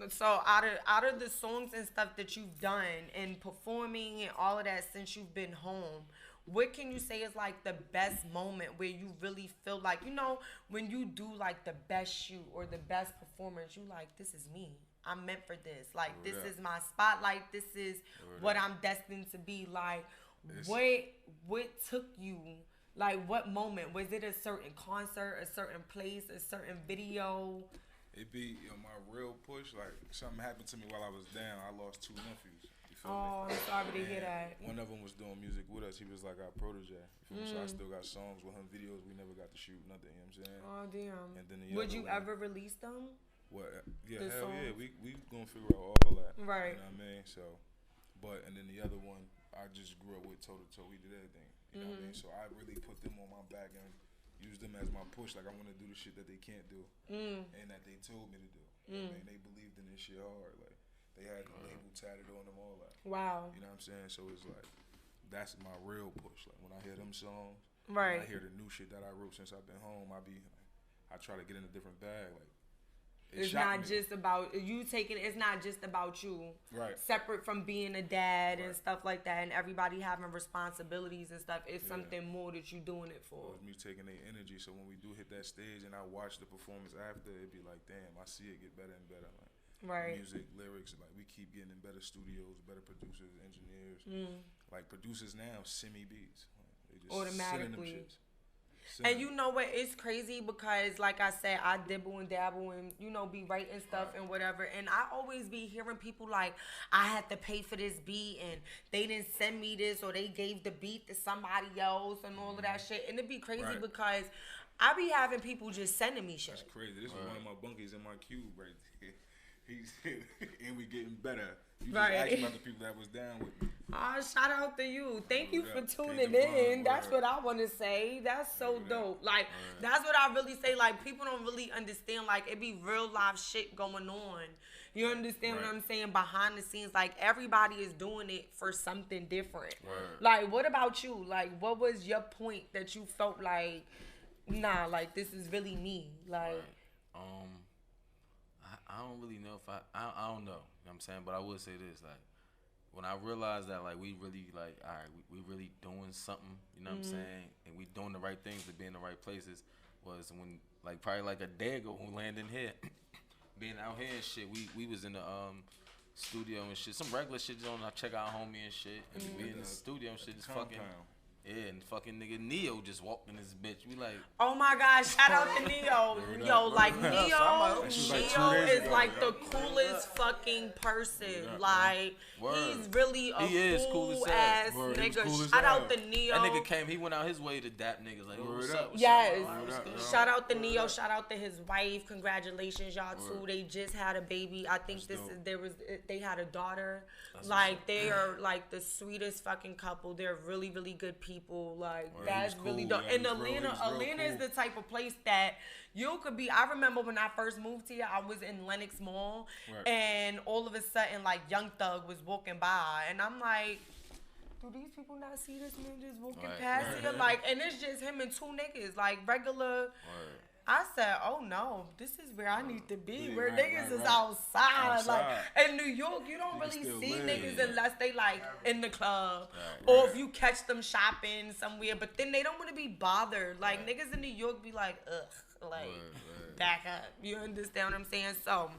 So out of the songs and stuff that you've done and performing and all of that since you've been home, what can you say is like the best moment where you really feel like, you know, when you do like the best shoot or the best performance, you like, this is me. I'm meant for this. Like, this is my spotlight. This is what I'm destined to be. Like, what took you? Like, what moment? Was it a certain concert, a certain place, a certain video? It be my real push. Like something happened to me while I was down. I lost 2 nephews. You feel Oh, me? I'm sorry to hear that. One of them was doing music with us. He was like our protege. You feel me? So I still got songs with him, videos we never got to shoot, nothing. You know what I'm saying? Oh damn. And then Would you ever release them? What? Yeah, The hell yeah. songs? We gonna figure out all that. Right. You know what I mean? So, but and then the other one, I just grew up with toe to toe. We did everything. You know what I mean? So I really put them on my back and use them as my push. Like I want to do the shit that they can't do, and that they told me to do. You know what I mean? They believed in this shit hard. Like they had the label tatted on them, all that. Wow. You know what I'm saying? So it's like that's my real push. Like when I hear them songs, Right. when I hear the new shit that I wrote since I've been home, I try to get in a different bag. Like It's not just about you taking. It's not just about you. Right. Separate from being a dad and stuff like that, and everybody having responsibilities and stuff. It's something more that you doing it for. It's me taking their energy. So when we do hit that stage and I watch the performance after, it'd be like, damn, I see it get better and better. Like Right. music, lyrics, like we keep getting in better studios, better producers, engineers. Like producers now send me beats. Like, they just sending them Automatically. shits. And you know what? It's crazy because, like I said, I dibble and dabble and, be writing stuff and whatever. And I always be hearing people like, I had to pay for this beat and they didn't send me this or they gave the beat to somebody else and all of that shit. And it'd be crazy because I be having people just sending me shit. That's crazy. This is one of my bunkies in my cube right there. He's and we getting better. You just asked about the people that was down with me. Shout out to you. Thank you for tuning Devon, in. That's what I want to say. That's so dope. Like, that's what I really say. Like, people don't really understand. Like, it be real life shit going on. You understand what I'm saying? Behind the scenes, like, everybody is doing it for something different. Like, what about you? Like, what was your point that you felt like, nah, like, this is really me? Like, I don't really know if I don't know. You know what I'm saying? But I would say this, like, when I realized that, like, we really, like, all right, we really doing something, you know what I'm saying? And we doing the right things to be in the right places was when, like, probably like a day ago when we landed here, being out here and shit, we was in the studio and shit. Some regular shit on, I check out homie and shit. And we in the studio and shit, just fucking... Yeah, and fucking nigga Neo just walked in this bitch. We like, oh my God, shout out to Neo. Yo, like Neo is like the coolest fucking person. Like, he's really a cool ass nigga. Shout out to Neo. That nigga came, he went out his way to dap niggas. Like, what's up? Yes. Shout out to Neo. Shout out to his wife. Congratulations, y'all two. They just had a baby. I think they had a daughter. Like, they are like the sweetest fucking couple. They're really, really good people. Like, that's really dope. And Atlanta is the type of place that you could be. I remember when I first moved here, I was in Lenox Mall, and all of a sudden, like, Young Thug was walking by, and I'm like, do these people not see this man just walking past here? Like, and it's just him and 2 niggas, like, regular. I said, oh no, this is where I need to be, where niggas is outside. Like, in New York, you don't really see niggas unless they, like, in the club. Or if you catch them shopping somewhere, but then they don't want to be bothered. Like, niggas in New York be like, ugh, like, back up. You understand what I'm saying? So,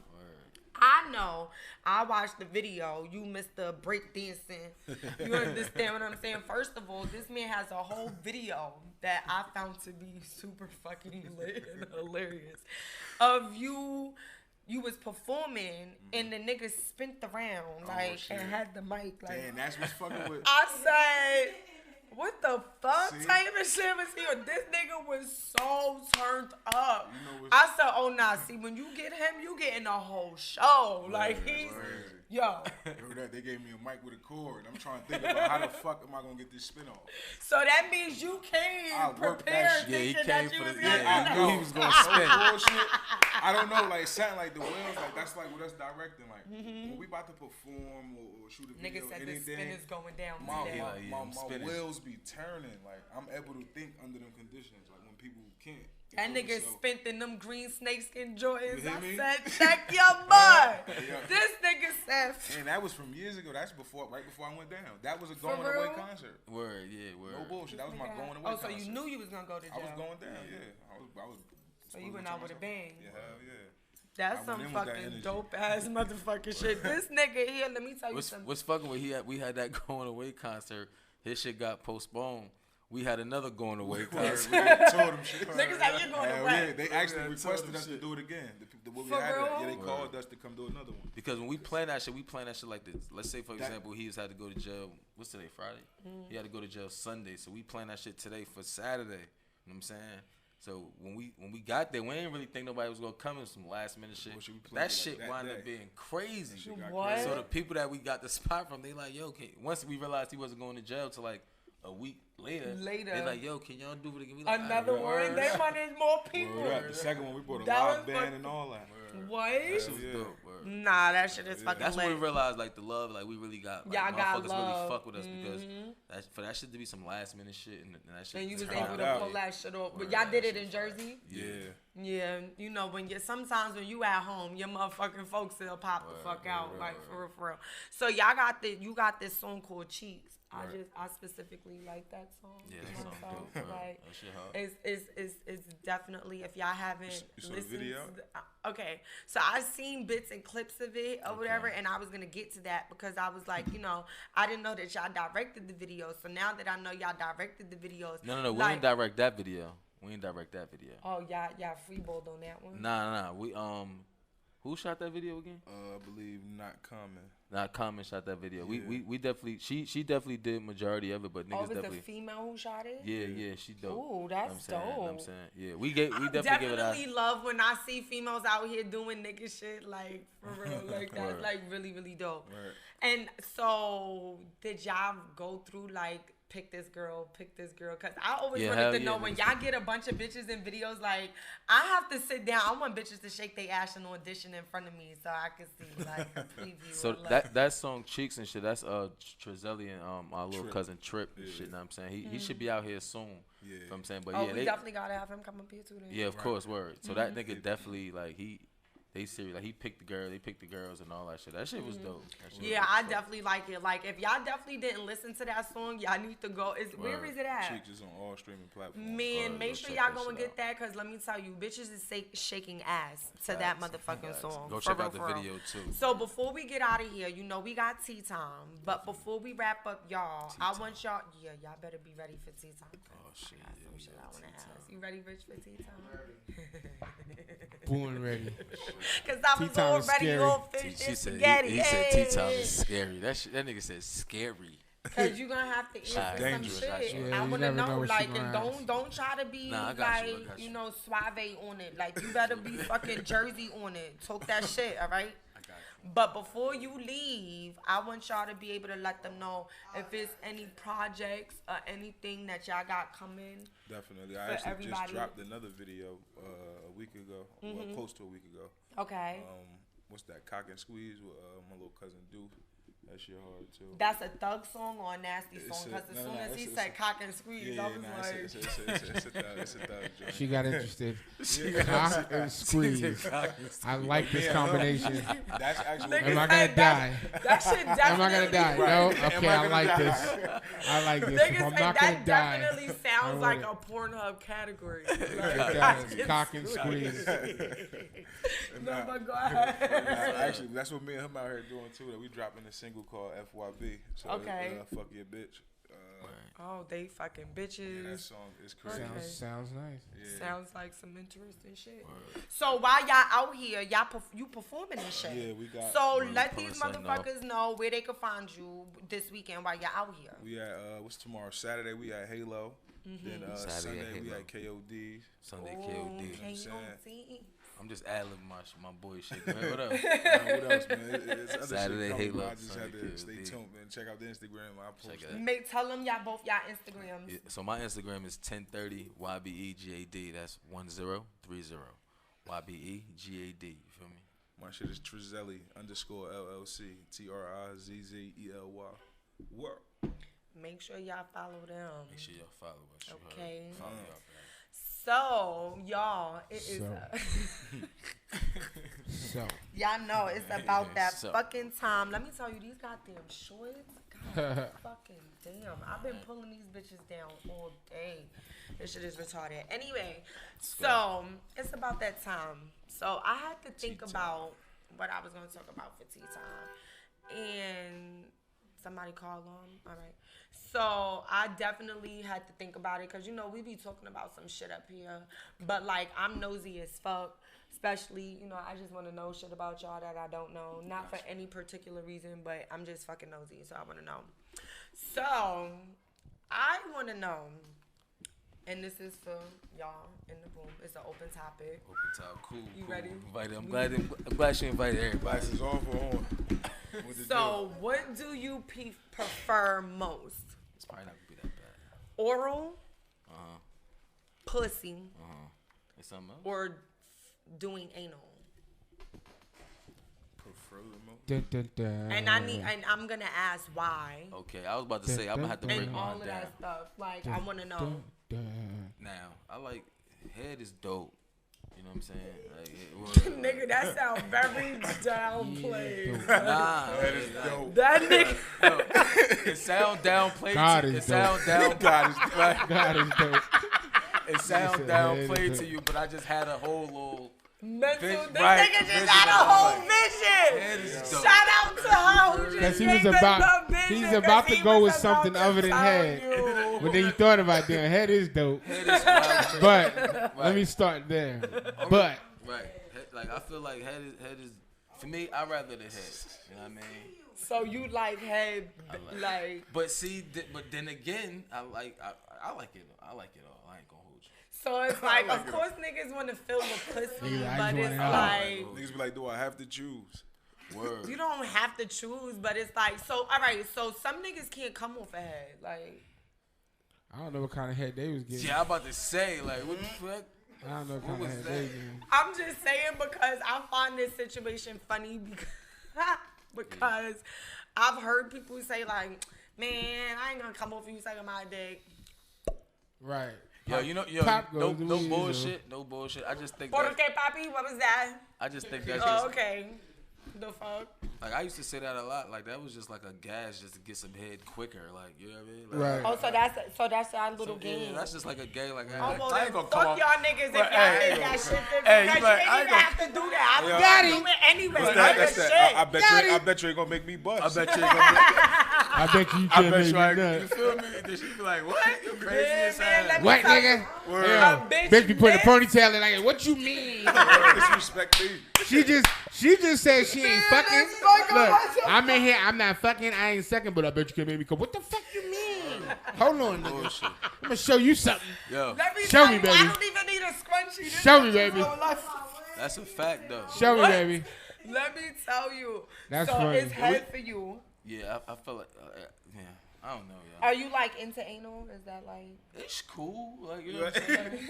I know. I watched the video. You missed the break dancing. You understand what I'm saying? First of all, this man has a whole video that I found to be super fucking lit and hilarious. Of you was performing and the nigga spent around like and had the mic like. Damn, that's what's fucking with. I said, what the fuck type of shit was here? This nigga was so turned up. I said, oh nah, see when you get him, you getting a whole show. Like he's yo. They gave me a mic with a cord. I'm trying to think about how the fuck am I gonna get this spin off. So that means you came prepared thinking that you was gonna I knew he was gonna spin. I don't know, like something like the wheels, like that's like with us directing, like when we about to perform or shoot a video, nigga said anything, the spin is going down. My wheels be turning. Like I'm able to think under them conditions, like when people can't. That nigga spent in them green snakeskin Jordans. I me? said, check your butt. This nigga said. And that was from years ago. That's right before I went down. That was a going away concert. Word. No bullshit. That was my going away concert. Oh, so you knew you was gonna go to jail. I was going down. Yeah. I was. So you went out with a bang. Yeah, hell yeah. That's some fucking dope ass motherfucking shit. This nigga here, let me tell you something. What's fucking with we had that going away concert. His shit got postponed. we had another going away. Niggas told them shit. Niggas like, you're going away. They actually requested us to do it again. What we For had, real? yeah, they called us to come do another one. Because when we plan that shit like this. Let's say, for example, he's had to go to jail. What's today, Friday? He had to go to jail Sunday. So we plan that shit today for Saturday. You know what I'm saying? So when we got there, we didn't really think nobody was gonna come in some last minute shit. That shit wound up being crazy. What? So the people that we got the spot from, they like, yo, once we realized he wasn't going to jail till like a week later, they like, yo, can y'all do it again? We like, another one. They wanted more people. The second one, we brought a That live was band and all that. What? that shit was dope, word. Nah, that shit is fucking That's lit. when we realized like the love, like we really got. Like, Y'all got motherfuckers love. really fuck with us because for that shit to be some last minute shit and that shit. And you was turned able to out. pull that shit off. But Word, y'all did that it in shit Jersey? Yeah. Yeah, you know, sometimes when you at home, your motherfucking folks will pop the fuck out, like for real. So y'all you got this song called Cheeks. I specifically like that song. Yeah, that song dope. Like, that shit hard. it's definitely, if y'all haven't You saw the listened video? to okay, so I seen bits and clips of it or whatever, and I was gonna get to that because I was like, you know, I didn't know that y'all directed the video. So now that I know y'all directed the videos, No, we like, didn't direct that video. oh, y'all freeballed on that one. Nah. We who shot that video again? I believe Not Common. Not Common shot that video. Yeah. We definitely she definitely did majority of it, but niggas Oh, it was definitely. the female who shot it? Yeah, she dope. Ooh, that's I'm dope. saying, yeah, we definitely give it out. love when I see females out here doing nigga shit, like for real, like that's Word. like really really dope. Word. And so did y'all go through like pick this girl, because I always Yeah, wanted hell to yeah, know when niggas. y'all get a bunch of bitches in videos, like I have to sit down. I want bitches to shake their ass and audition in front of me so I can see like a preview. So or, like, that song Cheeks and shit, that's Trezelli and our little Trip. cousin Trip and shit. Know what I'm saying he should be out here soon. Yeah. You know what I'm saying, but oh, yeah, we they definitely gotta have him come up here too. Then. yeah, of course, word. So that nigga Mhm. definitely like they serious. Like he picked the girl, they picked the girls and all that shit. That shit was dope. That shit Yeah, was I dope. definitely like it. Like, if y'all definitely didn't listen to that song, y'all need to go. Where Word. is it at? Cheeks is on all streaming platforms. Man, Go make sure check y'all that go and shit get that, because let me tell you, bitches is shaking ass to that motherfucking song. Go For check real, out the for real. video too. So before we get out of here, you know, we got tea time. But before we wrap up, y'all, I want y'all, y'all better be ready for tea time. Oh shit, I got some shit I want to ask. You ready, Rich, for tea time? Born ready. Because I Tea was time is already scary. all fish She and said spaghetti. he said tea time is scary. That nigga said scary. Cause you're gonna have to answer some dangerous, shit. actually. Yeah, I you wanna never know know, what like, she and gonna ask. don't try to be Nah, I got like, you, I got you. know, suave on it. Like, you better be fucking Jersey on it. Talk that shit, all right? I got you. But before you leave, I want y'all to be able to let them know if it's any projects or anything that y'all got coming. Definitely. For I actually everybody. just dropped another video a week ago, well, close to a week ago. Okay. What's that? Cock and Squeeze with my little cousin Doof. That shit hard too. That's a thug song or a nasty It's song? a- Because as no, soon no, as he it's said a- cock and squeeze, I was like, it's a thug joint. She got interested. Cock and squeeze. I like this combination. That's actually. Nigga Am I said gonna die? that shit definitely. Am I gonna die? Right. No? Am Okay, I I gonna like die? this. I like this. Niggas If I'm say not gonna that die. definitely I sounds want like it. a Pornhub category. It does. Cock and squeeze. No, but go ahead. Actually, that's what me and him out here doing too. That we dropping a single called FYB. So Okay. Fuck your bitch. Oh, they fucking Yeah, that bitches. song is crazy. Okay. Sounds nice. Yeah. Sounds like some interesting shit. So while y'all out here, you performing this shit. Yeah, we got. So Word, let pulling these something motherfuckers know where they can find you this weekend while you're out here. We at what's tomorrow? Saturday we at Halo. Then Saturday Sunday at we Halo. at KOD. Sunday Oh, KOD. KOD. I'm just ad-libbing my boy shit. Go ahead, what up? What else, man? It's other Saturday shit coming, Halo, but I just had Sunday to stay KOD. tuned, man. Check out the Instagram. I post Check it it. out. Tell them y'all both y'all Instagrams. Yeah, so my Instagram is 1030 YBEGAD. That's 1030 YBEGAD. You feel me? My shit is Trezelli _LLC TRIZZELY. Work. Make sure y'all follow them. Make sure y'all follow us. You heard? Okay. Follow y'all, So, y'all, it is. So. Y'all know it's about that So. fucking time. Let me tell you, these goddamn shorts. God fucking damn. I've been pulling these bitches down all day. This shit is retarded. Anyway, so it's about that time. So I had to think about what I was going to talk about for tea time. And somebody called on. All right. So I definitely had to think about it because, you know, we be talking about some shit up here. But, like, I'm nosy as fuck. Especially, you know, I just want to know shit about y'all that I don't know. Not for any particular reason, but I'm just fucking nosy, so I want to know. So, I want to know, and this is for y'all in the room. It's an open topic. Open top, cool. You cool. ready? I'm glad she invited everybody. Glasses off or on? So, what do you prefer most? It's probably not gonna be that bad. Oral, pussy, Is something else? or doing anal? Prefer the most. Dun, dun, dun. And I'm gonna ask why. Okay, I was about to say I'm gonna have to break And all mine of down. that stuff. Like, I want to know. Dun, dun. Now, I like head is dope. You know what I'm saying? Like, Nigga, that sound very downplayed. nah, That is dope. That nigga. no, it sound downplayed. God to, is it sound down. God is like, God is dope. it sound said head is downplayed dope. to you, but I just had a whole little. Mental. Vision, This right, nigga just vision had a of whole life. vision. Head is dope. Shout out to her who just Because he gave was us about, the vision, he's 'cause about to he go was with about something to other than tell head. you. But then you thought about that. Head is dope. Head is wild. But Right. let me start there. But Right. Like I feel like head is for me. I'd rather the head. You know what I mean? So you like head, like. But see, but then again, I like it. I like it all. I ain't gonna hold you. So it's like, of course, niggas want to feel the pussy, Niggas, I but just it's wanna know. like. Niggas be like, do I have to choose? Word. You don't have to choose, but it's like, so, all right, so some niggas can't come off a head. Like, I don't know what kind of head they was getting. Yeah, I'm about to say like, what the fuck? I don't know what kind was of head that? they was getting. I'm just saying because I find this situation funny because I've heard people say, like, man, I ain't gonna come off you sucking my dick. Right. Yo, you know, Pop no goes the weasel. bullshit, no bullshit. I just think Por that, que, papi? What was that? I just think that's Oh, just okay. The fuck? like I used to say that a lot. Like that was just like a gas just to get some head quicker. Like you know what I mean? Like, Right. Oh, so that's our little so, game. yeah, that's just like a gay. Like Oh, well, I then ain't gonna fuck come off. y'all niggas if But, y'all hey, think that shit. hey, Because you like, you I ain't ain't even have to do that. I'm Yeah. gonna do it anyway. What's Like That's shit. that. I bet you ain't gonna make me bust. I bet you. Ain't gonna I bet you I can't bet make you. me Like, you nuts. feel me? Then she be like, "What? You crazy Yeah, as man, let hell." me What, tell nigga? you. Word. Yo, bitch bitch be putting a missed. ponytail in like, what you mean? Disrespect me. She just said she ain't fucking. that's fucking Look, awesome. I'm in here. I'm not fucking. I ain't sucking, but I bet you can make me come. What the fuck you mean? Hold on, nigga. Bullshit. I'm gonna show you something. Yo, Let me Show tell me, you, baby. I don't even need a scrunchie. This Show me, bitch is baby. so life. that's a fact though. Show me, What? baby. Let me tell you. That's so funny. it's head for you. Yeah, I felt like, yeah, I don't know, y'all. Are you like into anal? Is that like? It's cool, like you know what I'm saying.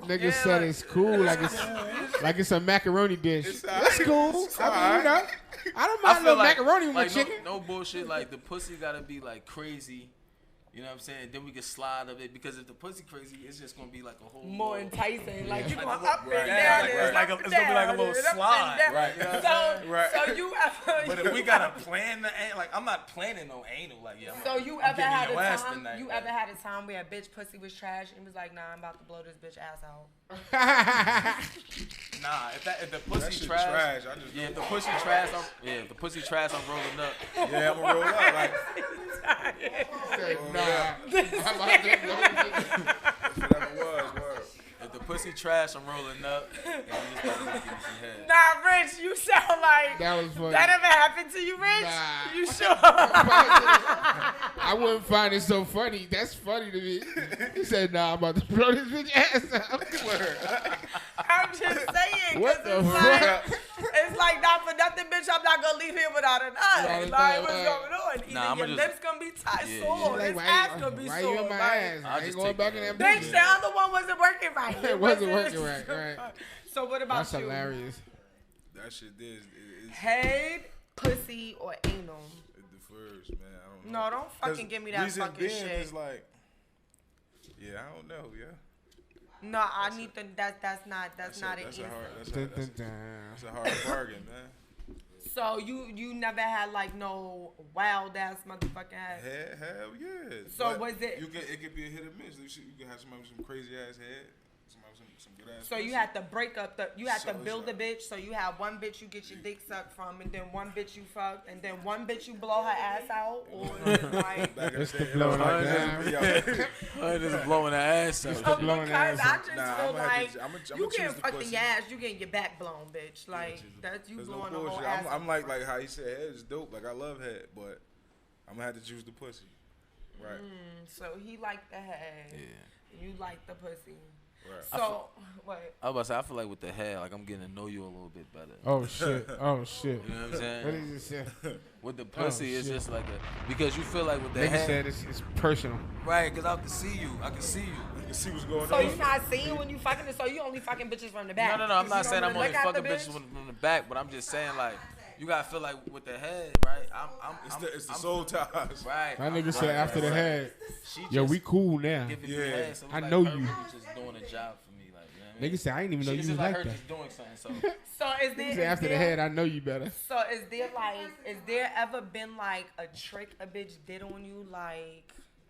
Nigga said it's cool, like it's a macaroni dish. That's cool. I mean, you know, I don't mind no macaroni with my like chicken. no bullshit. Like the pussy gotta be like crazy. You know what I'm saying? Then we can slide of it because if the pussy crazy, it's just gonna be like a whole More enticing. Like you Like going a- up and right. down. Like- and like a- up it's gonna be like a and little down, and up and slide. down. Right, you know what I'm saying? Right. So you ever? But if we gotta plan the like, I'm not planning no anal. Like yeah. So you I'm ever getting had a your ass time? tonight, You like- ever had a time where a bitch pussy was trash and was like, nah, I'm about to blow this bitch ass out. Nah, if the That pussy shit trash, trash. I just yeah, if the pussy trash, if the pussy trash, I'm rolling up. yeah, I'm gonna roll up. Like, whatever it was, word. If the pussy trash, I'm rolling up. And we just about to give me some head. Nah, Rich, you sound like That was funny. that ever happened to you, Rich? Nah. You sure? I wouldn't find it so funny. That's funny to me. He said, "Nah, I'm about to blow this bitch ass out." I'm just saying. What 'cause the it's like, not for nothing, bitch, I'm not going to leave here without a nut. Like, what's going on? Either Nah, I'ma your just- lips going to be tight, Yeah, sore, Like, his why ass going to be why sore. you in my like, ass? I'll I ain't just going take back that. in that Bitch, bitch. the other one wasn't working right. It wasn't working right, right. So what about That's you? hilarious. That shit is it's Head, pussy, or anal? it differs, man. I don't know. No, don't fucking give me that reason fucking being shit. is like, yeah, I don't know, yeah. No, I need to. That's not an That's answer. a hard. Dun, dun, dun. That's a hard bargain, man. So you never had like no wild ass motherfucking ass. Hell yeah. So But was it- It could be a hit or miss. You can have somebody with some crazy ass head. Some good ass. So you had to break up you had to build a bitch. So you have one bitch you get your dick sucked from, and then one bitch you fuck, and then one bitch you blow her ass out, or like. It's the blowing like that. I just blowing her ass out. the blowing Because ass I out. just Nah, feel I'ma have to- like I'ma you choose getting the fucked in pussy. your ass, you getting your back blown, bitch. Like that's you There's no blowing the whole bullshit. ass. I'm like how he said head is dope. Like I love head, but I'm gonna have to choose the pussy. Right. So he liked the head. Yeah. You like the pussy. Right. So what? I was about to say, I feel like with the head, like I'm getting to know you a little bit better. Oh shit. Oh shit. You know what I'm saying? What did you say? With the pussy, it's shit. just like a, because you feel like with the Nigga head, said it's personal. right? Because I can see you. I can see you. You can see what's going So on. you not seeing when you fucking it? So you only fucking bitches from the back? No. I'm You not don't saying I'm really only look at fucking the bitches bitch? from the back, but I'm just saying like you gotta feel like with the head, right? It's the soul ties. Right. That nigga said after the head, She yo, just we cool now. giving me Yeah. head, so it's I like know her you. really just doing a job for me, like you know what I mean? Nigga said I didn't even know It's you was just like like her that. just doing something. So So is He there? said after the head, I know you better. So is there ever been like a trick a bitch did on you, like,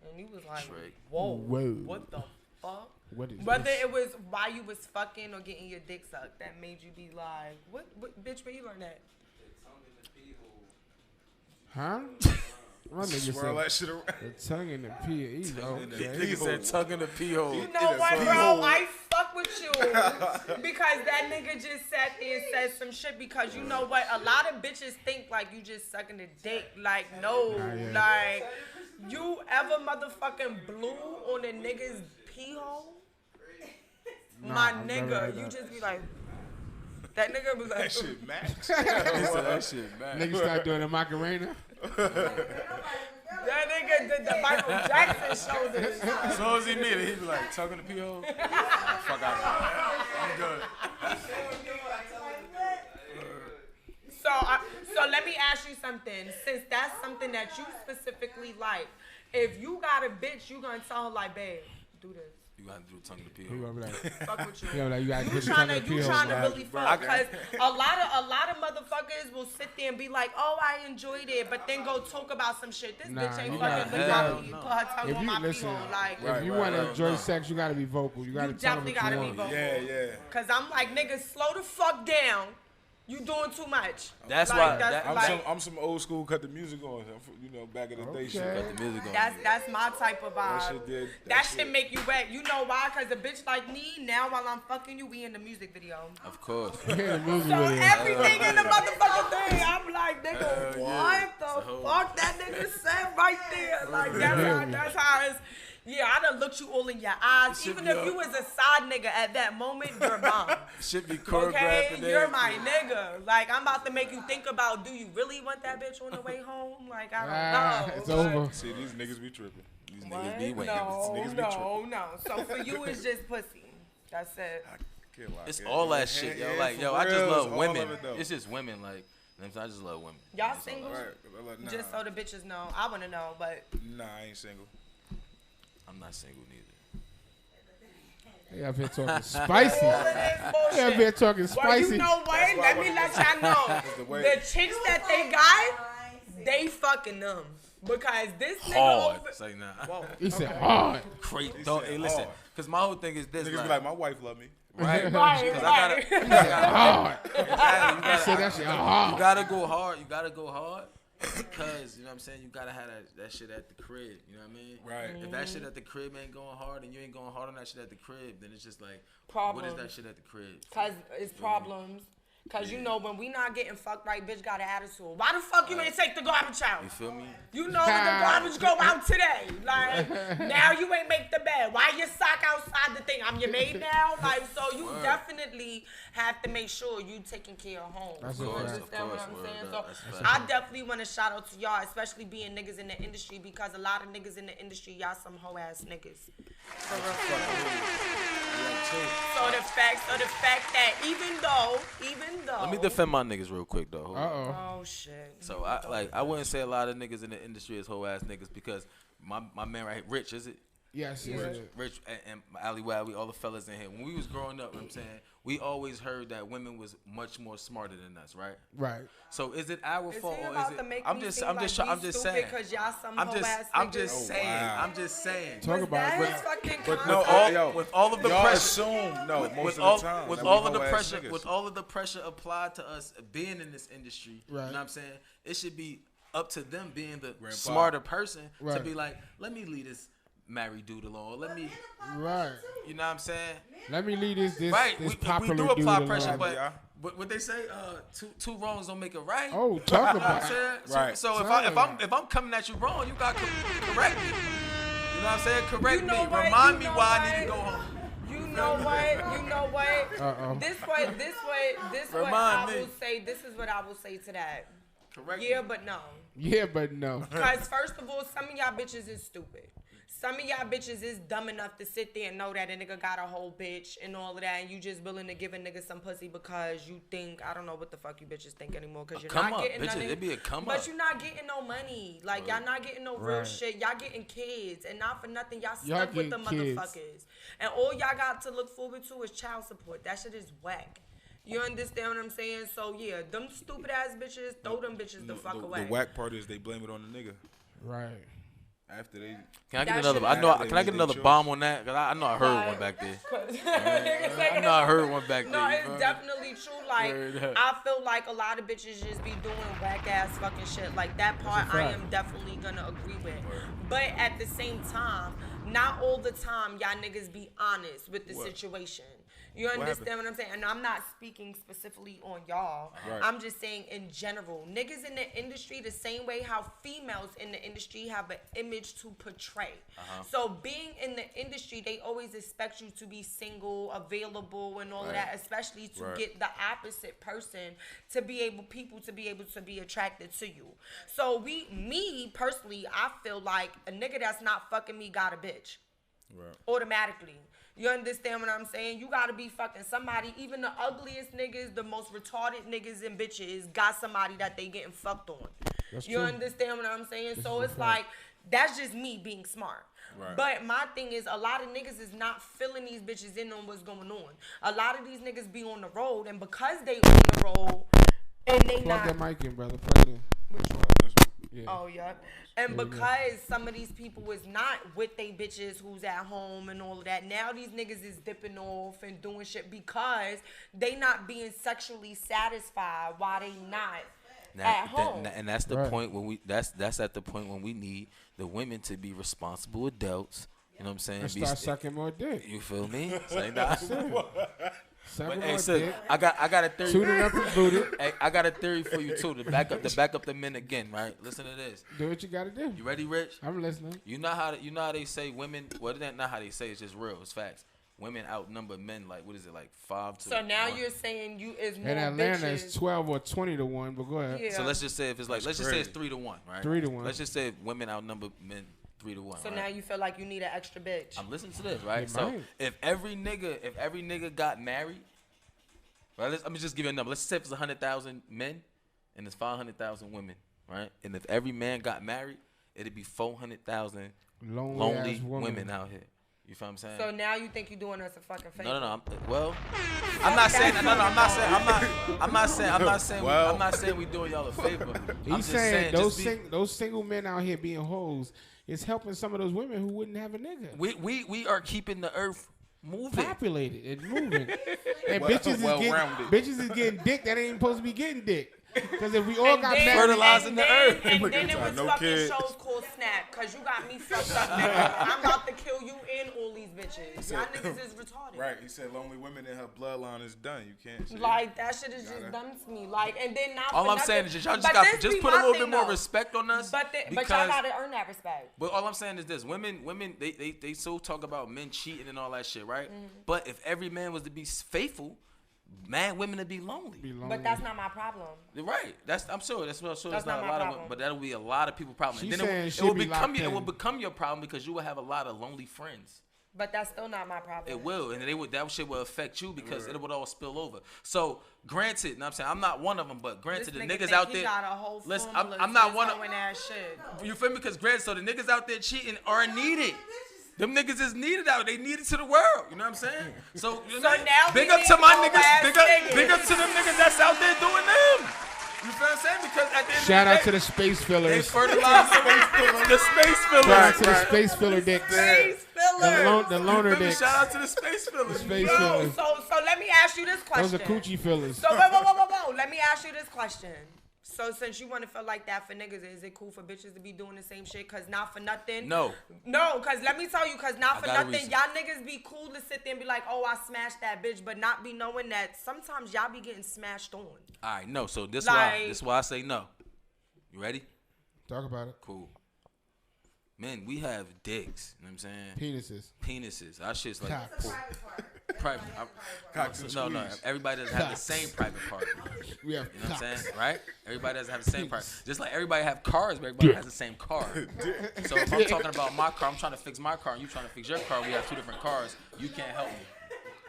and you was like, Trick. whoa, Whoa. what the fuck? What is Whether this? it was while you was fucking or getting your dick sucked, that made you be like, what bitch, where you learn that? Huh? My nigga Swirl said that shit around. the tongue in the pee. He's okay. he said tuck in the pee hole. You know what, a bro? hole. I fuck with you because that nigga just sat there and said some shit. Because you know what? A lot of bitches think like you just sucking the dick. Like no, yeah. like you ever motherfucking blew on a nigga's pee hole? My I've never nigga, had you that. just be like, that nigga was like, That shit max. He said that shit, man. Nigga start doing the Macarena. that nigga did the Michael Jackson shoulders. As soon as he meet it, he be like, tuck in the pee hole. Fuck out. I'm good. So let me ask you something. Since that's something that you specifically like, if you got a bitch, you gonna tell her like, babe, do this. You gotta do tongue in the pee He hole. gonna be like, Fuck with you. he gonna be like, you gotta You put your tongue in the pee hole. trying to bro. really fuck, because a lot of motherfuckers will sit there and be like, oh, I enjoyed it, but then go talk about some shit. This Nah, bitch ain't you fucking gotta- look hell at me, no. put her tongue If on you my listen, pee hole, like. if you want to enjoy sex, you gotta be vocal. You gotta You tell them definitely what gotta you be want. vocal. Yeah. Cause I'm like, nigga, slow the fuck down. You doing too much. That's Like, why. that's I'm like- some old school. Cut the music on. You know, back in the day shit. Okay. Got the music on. That's my type of vibe. shit did- That that shit shit- make you wet. You know why? Cause a bitch like me, now while I'm fucking you, we in the music video. Of course. Yeah, the music So video. everything in the motherfucking thing, I'm like, nigga, yeah. what the fuck that nigga said right there? Like that's how it's. Yeah, I done looked you all in your eyes. Should Even be if up. you was a side nigga at that moment, you're mine. Shit be choreographed. Okay, and you're everything. my nigga. Like I'm about to make you think about, do you really want that bitch on the way home? Like I don't know. It's Like, over. See, these niggas be tripping. These what? niggas be waiting. No, These niggas be tripping. no. So for you, it's just pussy. That's it. Can't lie. It's Yeah, all yeah, that shit, yo. yeah, Like, for yo, I just real, love it's all women. of it, though. It's just women, like, you know what I'm saying? I just love women. Y'all single? Right. Nah, Just so the bitches know. I wanna know, but nah, I ain't single. I'm not single neither. They up here talking spicy. all of this They up bullshit. here talking Well, spicy. you know what? why Let I me wanna- let y'all know. the way- The chicks that they got, they fucking them. Because this nigga Hard. over... It's like, nah. Whoa. He said hard. Great. Don't, hey, listen. hard. Because my whole thing is this. Niggas like, be like, my wife love me. right? Right, 'Cause right. I gotta, Hard. you Say that shit hard. gotta go hard. You gotta go hard. Because, you know what I'm saying, you gotta have that shit at the crib. You know what I mean? Right. If that shit at the crib ain't going hard and you ain't going hard on that shit at the crib, then it's just like, Problem. what is that shit at the crib? Because it's problems. Because, you know, when we not getting fucked right, bitch got an attitude. Why the fuck you ain't take the garbage out? You feel me? You know that the garbage go out today. Like, now you ain't make the bed. Why your sock outside the thing? I'm your maid now? Like, so you definitely have to make sure you taking care of home. That's You a fact. understand what I'm Word saying? up. So That's a fact. I definitely want to shout out to y'all, especially being niggas in the industry, because a lot of niggas in the industry, y'all some hoe ass niggas. For real. So the fact that even though Let me defend my niggas real quick, though. Hold on. Uh-oh. Oh shit. So I wouldn't say a lot of niggas in the industry is whole ass niggas because my man right here, Rich, is it? Yes, Rich and Ali Wally, all the fellas in here. When we was growing up, you know what I'm saying, we always heard that women was much more smarter than us, right? Right. So is it our fault or about is to it? make I'm me just seem I'm like just we I'm just stupid saying. 'cause y'all some I'm just hoe-ass I'm niggas? just saying. wow. I'm just saying. Talk Was about that it. his fucking But concept? with all of the y'all pressure, assume most with of all the time with that all we of the hoe-ass pressure niggas. with all of the pressure applied to us being in this industry, Right. you know what I'm saying? It should be up to them being the Grandpa. smarter person to Right. be like, let me leave this married dude alone. Let me, Right. you know what I'm saying? Let me leave this Right. this We popular do apply dude pressure, alone. but Yeah. what they say, two wrongs don't make it right. Oh, talk You know what about I'm it. saying? Right. So if I'm coming at you wrong, you got to correct me. You know what I'm saying? Correct You know me. what? Remind You me know why I what? need to go home. You know what? You know what? Uh-oh. This what Remind I me. will say. This is what I will say to that. Correct Yeah, me. but no. Yeah, but no. Because first of all, some of y'all bitches is stupid. Some of y'all bitches is dumb enough to sit there and know that a nigga got a whole bitch and all of that, and you just willing to give a nigga some pussy because you think, I don't know what the fuck you bitches think anymore, because you're come not up, getting bitches. nothing. It be a come but up. you're not getting no money. Like, y'all not getting no real Right. shit. Y'all getting kids, and not for nothing, y'all Y'all stuck with the getting kids. motherfuckers. And all y'all got to look forward to is child support. That shit is whack. You understand what I'm saying? So, yeah, them stupid ass bitches, throw them bitches the fuck away. The whack part is they blame it on the nigga Right. after they. Can I get That another? shit I know. is- Can I get another bomb on that? Cause I know I heard one back there. I know I heard one back there. No, you it's feel me? definitely true. Like, Word up. I feel like a lot of bitches just be doing whack ass fucking shit. Like, that part I fact. am definitely gonna agree with. But at the same time, not all the time y'all niggas be honest with the situation. You understand what I'm saying? And I'm not speaking specifically on y'all. Right. I'm just saying in general. Niggas in the industry, the same way how females in the industry have an image to portray. So being in the industry, they always expect you to be single, available, and all of that, especially to Right. get the opposite person to be able to be attracted to you. So me personally, I feel like a nigga that's not fucking me got a bitch. Right. Automatically. You understand what I'm saying? You gotta be fucking somebody. Even the ugliest niggas, the most retarded niggas and bitches got somebody that they getting fucked on. That's You true. understand what I'm saying? So is a it's fact. like, that's just me being smart. Right. But my thing is, a lot of niggas is not filling these bitches in on what's going on. A lot of these niggas be on the road, and because they on the road, and they Plug not. that mic in, brother. Plug it in. Which one? Yeah. Oh, yeah. And because some of these people is not with they bitches who's at home and all of that, now these niggas is dipping off and doing shit because they not being sexually satisfied while they not at home. And that's the Right. point when that's at the point when we need the women to be responsible adults. You know what I'm saying? And Be start sucking more dick. You feel me? Say nah. Sucking But more hey, so dick. I got a theory. Shoot it up and boot it. Hey, I got a theory for you too. To back up the men again, right? Listen to this. Do what you gotta do. You ready, Rich? I'm listening. You know how they say women. Well, that's not how they say. It's just real. It's facts. Women outnumber men like what is it like 5 to? So now 1. you're saying you is more In Atlanta, bitches. it's 12 or 20 to 1, but go ahead. Yeah. So let's just say if it's like That's let's just say it's crazy. 3 to 1, right? 3 to 1. Let's just say women outnumber men 3 to 1. So right? now you feel like you need an extra bitch. I'm listening to this, right? It So might. if every nigga got married, right? Let me just give you a number. Let's say if it's 100,000 men and it's 500,000 women, right? And if every man got married, it'd be 400,000 lonely ass women out here. You feel what I'm saying? So now you think you're doing us a fucking favor. No. I'm not saying. No. I'm not saying we doing y'all a favor. I'm He's just saying just be- those single men out here being hoes is helping some of those women who wouldn't have a nigga. we are keeping the earth moving. Populated and moving. And Well-rounded. bitches is getting dick that ain't supposed to be getting dick. Because if we all got married, Fertilizing the earth. And Look then at it y'all, was no fucking kids. shows called Snap, because you got me fucked up, nigga. I'm about to kill you and all these bitches. Y'all niggas is retarded. Right. He said lonely women in her bloodline is done. You can't say Like, that shit is just dumb to me. Like, and then now All for I'm nothing- saying is just y'all but this just be put a my little thing, bit more though. respect on us. But y'all because- gotta earn that respect. But all I'm saying is this: women, they so talk about men cheating and all that shit, right? Mm-hmm. But if every man was to be faithful, women would be lonely. But that's not my problem. You're right. I'm sure. That's That's not not a my lot problem. of, but that'll be a lot of people problem. She's And then saying it she will be become locked it will in. become your problem because you will have a lot of lonely friends. But that's still not my problem. It will, and that shit will affect you because it would all spill over. So, granted, you know what I'm saying, I'm not one of them, but This granted, the nigga niggas think out he there. got a whole Listen, formula I'm to not his one of. hoeing ass shit. You feel me? Because granted, so the niggas out there cheating are needed. Them niggas is needed out. They needed to the world. You know what I'm saying? So, So now big we up to need my more niggas. ass Big up to them niggas that's out there doing them. You feel what I'm saying? Because at the end Shout of out the to day, the space they fillers. fertilize the space fillers. Shout out to the space filler dicks. Space fillers. The loner You feel me? dicks. Shout out to the space fillers. Space Yo, fillers. so let me ask you this question. Those are coochie fillers. So whoa. Let me ask you this question. So since you want to feel like that for niggas, is it cool for bitches to be doing the same shit? Cause not for nothing. No, cause let me tell you, cause not for got a nothing, reason. y'all niggas be cool to sit there and be like, oh, I smashed that bitch, but not be knowing that sometimes y'all be getting smashed on. all right, no. So this Like- why I say no. You ready? Talk about it. Cool. Men, we have dicks. You know what I'm saying? Penises. Our shit's like Cocks. private. Cocks and No. squeeze. Everybody doesn't have the Cocks. same private part. We have You know what I'm cocks. saying? Right? Everybody doesn't have the same part. Just like everybody have cars, but everybody has the same car. So if I'm talking about my car, I'm trying to fix my car, and you trying to fix your car, we have two different cars. You can't help me.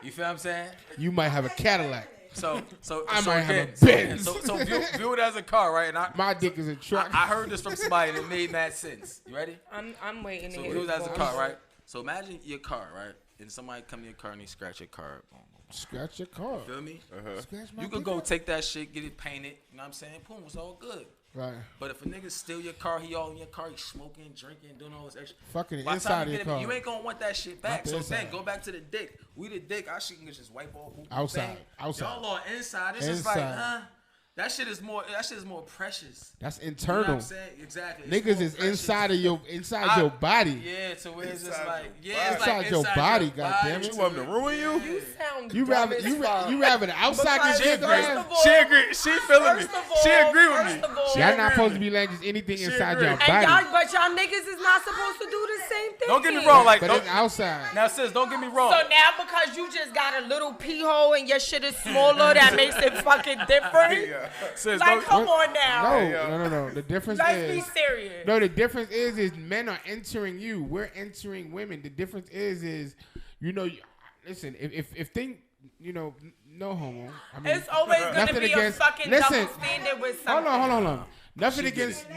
You feel what I'm saying? You might have a Cadillac. So I might have a again, Benz. So view it as a car, right? And My dick is a truck. I heard this from somebody and it made mad sense. You ready? I'm waiting to So hear view it as a this. car, right? So imagine your car, right? And somebody come to your car and they scratch your car. Boom, boom, boom. Scratch your car. Feel me? Scratch my You could dick go up. take that shit, get it painted. You know what I'm saying? Boom, it's all good. Right. But if a nigga steal your car, he all in your car, he smoking, drinking, doing all this extra. Fucking the By the inside time of you your get it, car. you ain't gonna want that shit back. the So inside. then go back to the dick. We the dick, our shit can just wipe off. Outside. Outside. Y'all are inside. It's just like, Inside. that shit is more precious. That's You know what internal. I'm saying? Exactly. It's Niggas more is precious. inside your body. Yeah, so it's just Inside like, your yeah, it's body. like Inside your body, goddammit. You want them to ruin you? You sound You dumb rather as you fuck. rather the outside Because get first glass. of all- She agree. She feeling me. First of She all- agree with me. first of all- Y'all not supposed to be letting just anything inside agree. your And body. but y'all niggas is not supposed to do the same thing. Don't get me wrong. Like, But it's outside. now, sis, don't get me wrong. So now because you just got a little pee hole and your shit is smaller, that makes it fucking different. Sis, Like, don't, come on now. No. The difference Let's be is serious. no. The difference is men are entering you. We're entering women. The difference is listen. If thing, no homo. I mean, It's always gonna nothing be against- a fucking listen, double standard with Hold something. on.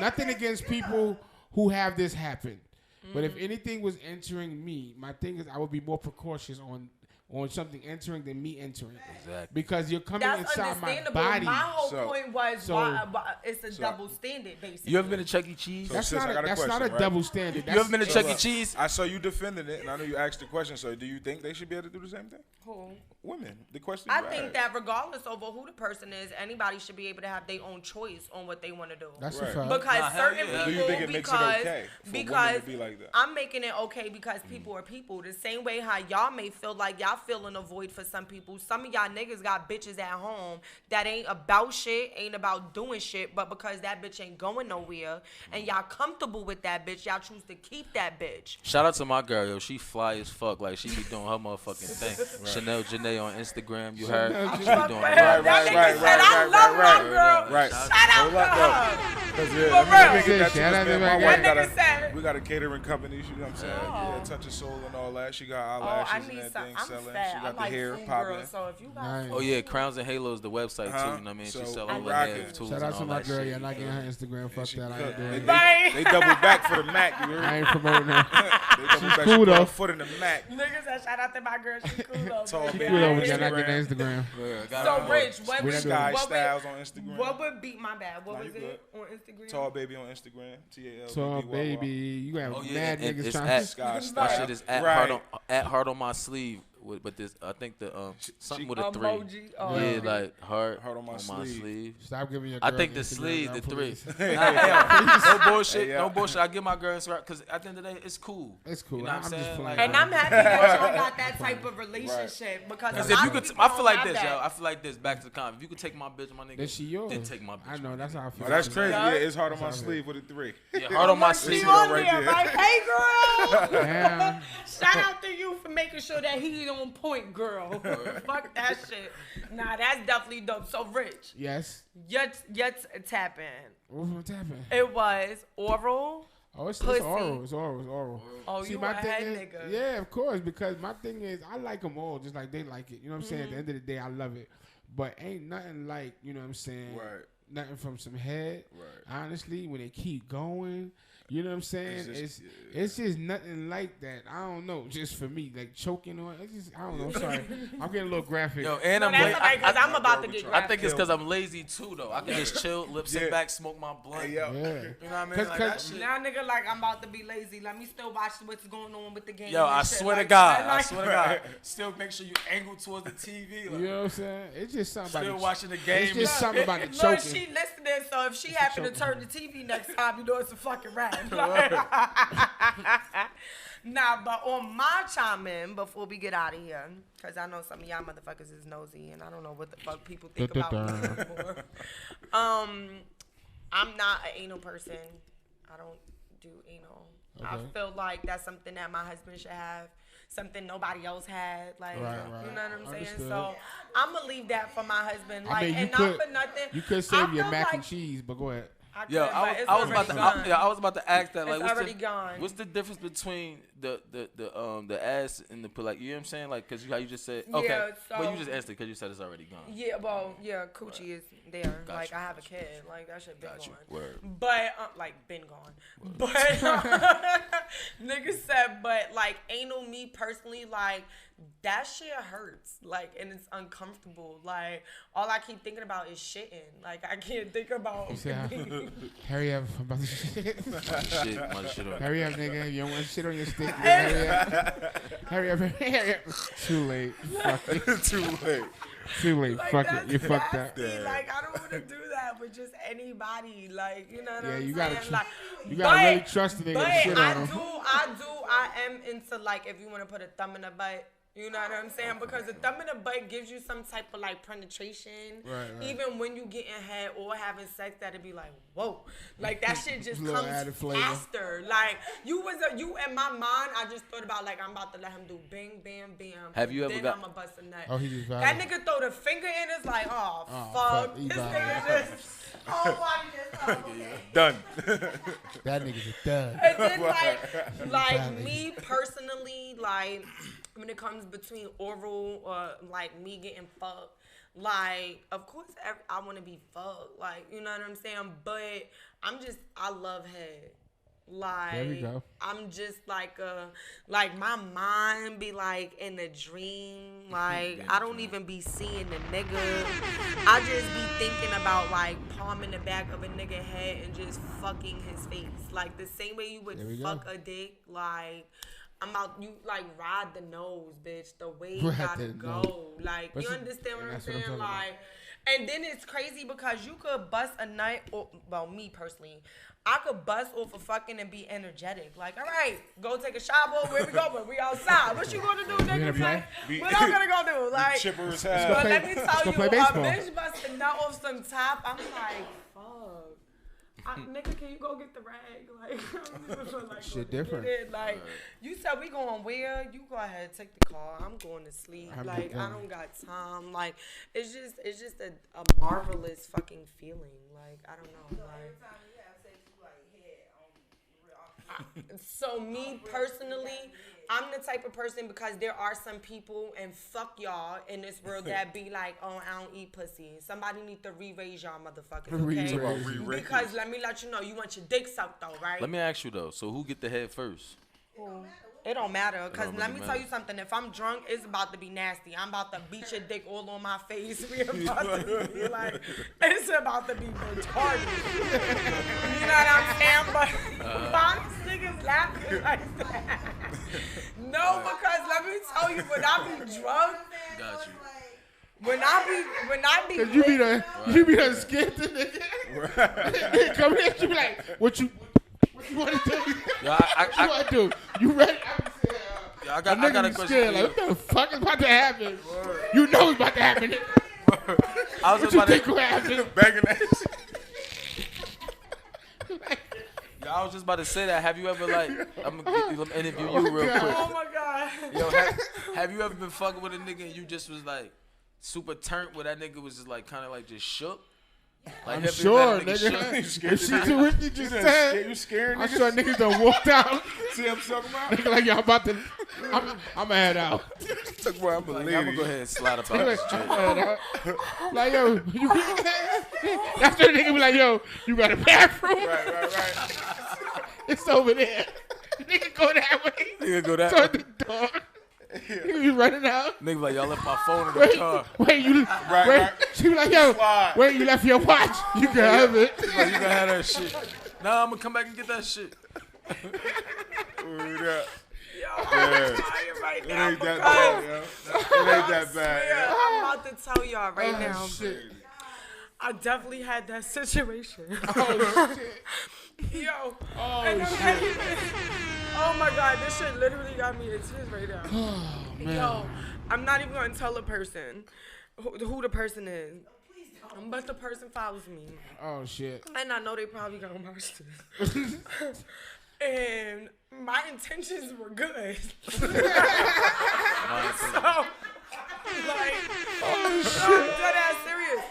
Nothing against people who have this happen. But if anything was entering me, my thing is I would be more precautious on something entering than me entering. Exactly. Because you're coming That's inside my understandable. body. My whole So- point was so- why it's a double standard, basically. you ever been to Chuck E. Cheese? That's sis, I not got a that's not a question, right? double standard. You ever been to That's- Chuck E. look, Cheese? I saw you defending it, and I know you asked the question. So, do you think they should be able to do the same thing? Who? Women. The question. I you think asked. that regardless of who the person is, anybody should be able to have their own choice on what they want to do. That's Right. a fact. Because Nah, hell certain yeah. Do you people, think it makes it because okay for women because to be like that? I'm making it okay because people are people. The same way how y'all may feel like y'all filling a void for some people. Some of y'all niggas got bitches at home that ain't about shit, ain't about doing shit, but because that bitch ain't going nowhere and y'all comfortable with that bitch, y'all choose to keep that bitch. Shout out to my girl, yo. She fly as fuck. Like, she be doing her motherfucking thing. Chanel Janae on Instagram. You heard? She be doing Fuck it. for her. That nigga said, I love my girl. Right. Shout out to her. Because For let me real. get that to Shout this out to man. my My guy. wife That nigga said- we got a catering company. You know what I'm saying? Yeah, Touch of Soul and all that. She got Oh, I eyelashes need and some. everything I'm selling. fat. She I got the like hair food popping. girls, so if you got Nice. Oh, yeah. Crowns and Halos, the website, too. You know what I mean? So, she sell I'm all the rocking. hair tools Shout and out to all my that girl. shit. You're not getting her Instagram. Fuck She that. I ain't cook. doing it. Bye. They double back for the Mac. You heard? I ain't promoting her. They double back. cool, She put though. her foot in the Mac. Niggas said shout out to my girl. She cool though. Tall baby. baby. Cool though, on but you're not getting her Instagram. Instagram. Yeah, got So it. Rich, what We would not Sky what Styles would on Instagram. what would be my bad? What Nah, was you it on Instagram? Tall baby on Instagram. TAL. So baby, you have Oh, yeah. mad and niggas it's trying at, to. Sky that Style. shit is at, Right. heart on my sleeve. But this, I think the something with a 3. Emoji. Oh, Yeah, like heart Heart on my sleeve. Stop giving your I girl think the Instagram sleeve, now, the 3. please. No bullshit, Hey, yo. no bullshit. I give my girl Instagram because at the end of the day, it's cool. It's cool. You know what I'm I'm just saying? playing. Like, And I'm happy that y'all got that type of relationship because Because a if lot you of could, people I feel don't like have this, that. yo. I feel like this. Back to the comment. If you could take my bitch, my nigga, Then she yours. then take my bitch. I know. That's how I feel. Oh, that's crazy. Yeah. Yeah, it's hard on my sleeve with a 3. Yeah, heart on my She sleeve. on right there, there. like, hey girl. Damn. Shout out to you for making sure that he's on point, girl. Fuck that shit. Nah, that's definitely dope. So Rich, Yes. yet tapping. What's happening? It was oral. Oh, it's Pussy. oral. It's oral. It's oral. Oh, See, you my a thing head is, nigga. yeah, of course, because my thing is, I like them all just like they like it. You know what I'm saying? At the end of the day, I love it. But ain't nothing like, you know what I'm saying? Right. Nothing from some head. Right. Honestly, when they keep going, You know what I'm saying? It's just nothing like that. I don't know. Just for me, like choking on. It's just I don't know. I'm sorry. I'm getting a little graphic. Yo, and No, that's okay, because I'm about to get graphic. I think it's because I'm lazy too, though. I can just chill, sit back, smoke my blunt. Yeah. You know what I mean? Like that shit. Now, nigga, like, I'm about to be lazy. Let me still watch what's going on with the game. Yo, I and shit. swear to Like, God. like- I swear to God. Still make sure you angle towards the TV. Like, You know what I'm saying? It's just something still about watching the game. It's just something about the Look, choking. she listening, so if she happen to turn the TV next time, you know it's a fucking rap. Nah, but on my chime in before we get out of here, because I know some of y'all motherfuckers is nosy, and I don't know what the fuck people think about me anymore. I'm not an anal person. I don't do anal. I Okay. feel like that's something that my husband should have. Something nobody else had, like, Right. you know what I'm saying? Understood. So I'm gonna leave that for my husband, like, I mean, you and could not for nothing. you could I save your feel mac like and cheese, but go ahead. I could, Yo, but I it's was about already to. gone. I was about to ask that. Like, It's already gone. What's the difference between the ass and the like? You know what I'm saying? Like, cause how you just said. Okay. Yeah, so- well, you just answered because you said it's already gone. Yeah, well, yeah, coochie is there. Got like, you, I have a got you. kid. Like, that shit been Got you. gone. Word. But, like, been gone. But, nigga said, but, like, anal, me personally, like, that shit hurts. Like, and it's uncomfortable. Like, all I keep thinking about is shitting. Like, I can't think about. You say, hurry up, I'm about to shit. Shit on. Hurry up, nigga. You don't want shit on your stick. Hurry up. Hurry up. Hurry up. Too late. Fuck it. Too late. Too late. Like, Fuck it. that's You fucked up. nasty. Like, I don't want to do that with just anybody. Like, you know what Yeah, I'm you saying? gotta Like, You gotta really trust the nigga but to shit on him. I am into, like, if you want to put a thumb in a butt. You know what I'm saying? Because the thumb in the butt gives you some type of, like, penetration. Right. Even when you getting head or having sex, that'd be like, whoa. Like, that shit just Little comes added flavor. faster. Like, you in my mind, I just thought about, like, I'm about to let him do bing, bam, bam. Have you ever then got- I'm going to bust a nut. Oh, he just That vibing. nigga throw the finger in, it's like, oh, fuck, fuck. he This vibing. nigga just, oh, body just, oh, okay. Done. That nigga's a thug. And then, like me personally, like, when it comes between oral or, like, me getting fucked, like, of course, I want to be fucked. Like, you know what I'm saying? But I love head. Like, There we go. I'm just like my mind be like in a dream. Like, I don't even be seeing the nigga. I just be thinking about, like, palming the back of a nigga head and just fucking his face. Like, the same way you would There we fuck go. a dick. Like, you like ride the nose, bitch. The way you Ride gotta the go. nose. Like, But you see, understand what and I'm that's what I'm saying? talking about. Like, and then it's crazy because you could bust a nut, or, well, me personally, I could bust off a fucking and be energetic. Like, all right, go take a shower. Where we going? We outside. What you gonna do, gonna nigga? play? Like, what I'm gonna go do? Like, Chipper as but hell. play- let me let's tell go you, play a baseball. bitch bust a nut off some top. I'm like, fuck. Nigga, can you go get the rag? Like, I don't even feel like Shit going to different. get it. Like, you said we going where? You go ahead, take the car. I'm going to sleep. I'm Like, I done. don't got time. Like, it's just a marvelous fucking feeling. Like, I don't know. Like, so me personally, I'm the type of person, because there are some people, and fuck y'all in this world, that be like, oh, I don't eat pussy. Somebody need to re-raise y'all motherfuckers, okay? Re-raise. Because let me let you know, you want your dick sucked though, right? Let me ask you though. So who get the head first? It don't matter, because don't let really me tell matter. you something. If I'm drunk, it's about to be nasty. I'm about to beat your dick all on my face. We about to be like, it's about to be retarded. You know what I'm saying? But why these niggas laughing like that? No, because let me tell you, when I be drunk, Got you. when I be Cause you be the scared to nigga. Come here, you be like, what you want to do? Yo, What you want to do? You ready? I A got nigga a be question. scared. for Like, you. what the fuck is about to happen? You know it's about to happen. I was What just you about think to, will happen? Banging that shit. yo, I was just about to say that. Have you ever like? I'm gonna interview you real quick. oh my god. Yo, have you ever been fucking with a nigga and you just was like super turned, where that nigga was just like kind of like just shook? Like, I'm have you sure, ever had a nigga. shook? If she do what you just said, You scared I'm niggas? sure niggas done walked out. See what I'm talking about? Nigga like, y'all about to, I'm head out. Talk about I'm a Like, lady. I'm gonna go ahead and slide up out Like, this shit. like, yo, you, that's what the nigga be like, yo, you got a bathroom? Right. It's over there. Nigga go that way. Nigga go that Toward way. the door. Nigga be running out. Nigga like, y'all left my phone in the car. Wait, Right. She be like, yo, Slide. wait, you left your watch. You can have it. Like, you can have that shit. Nah, I'm gonna come back and get that shit. Yo, Yeah. I'm tired right It now ain't that because bad, yo. It ain't that bad, yeah, yo. I'm about to tell y'all right Oh, now. shit. I definitely had that situation. Oh, shit. Yo. Oh, and I'm shit. not even- oh my God, this shit literally got me in tears right now. Oh, man. Yo, I'm not even gonna tell a person who the person is. But the person follows me. Oh, shit. And I know they probably gonna watch this. And my intentions were good. So, like, I'm dead ass serious.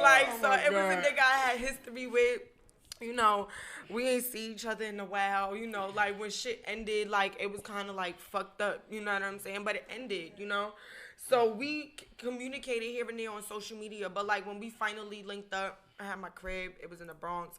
Like, so my it was a God. nigga I had history with. You know, we ain't see each other in a while. You know, like when shit ended, like it was kind of like fucked up. You know what I'm saying? But it ended. You know. So we communicated here and there on social media. But like when we finally linked up, I had my crib. It was in the Bronx.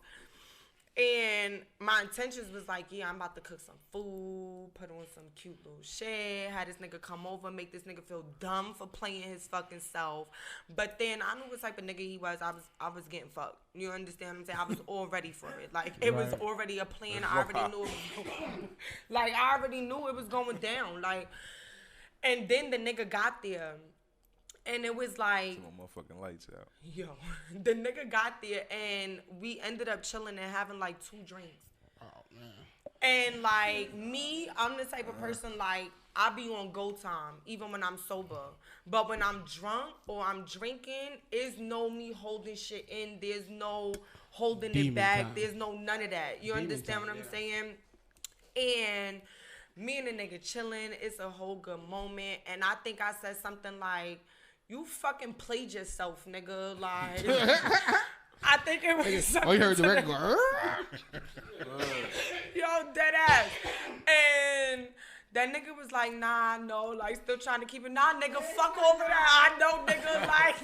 And my intentions was like, yeah, I'm about to cook some food, put on some cute little shit, have this nigga come over, make this nigga feel dumb for playing his fucking self. But then I knew what type of nigga he was. I was getting fucked. You understand what I'm saying? I was all ready for it. Like, it was already a plan. I already knew it was like, I already knew it was going down. Like, and then the nigga got there. And it was like, My motherfucking lights out. yo, the nigga got there and we ended up chilling and having like 2 drinks. Oh, man. And like me, I'm the type of person like I be on go time even when I'm sober. But when I'm drunk or I'm drinking, is no me holding shit in. There's no holding Demon it back. time. There's no none of that. You Demon understand time, what I'm yeah. saying? And me and the nigga chilling, it's a whole good moment. And I think I said something like, you fucking played yourself, nigga. Like, I think it was something. Oh, you heard the to record that- go, Yo, dead ass. And that nigga was like, nah, no, like, still trying to keep it. Nah, nigga, fuck over that. I know, nigga, like.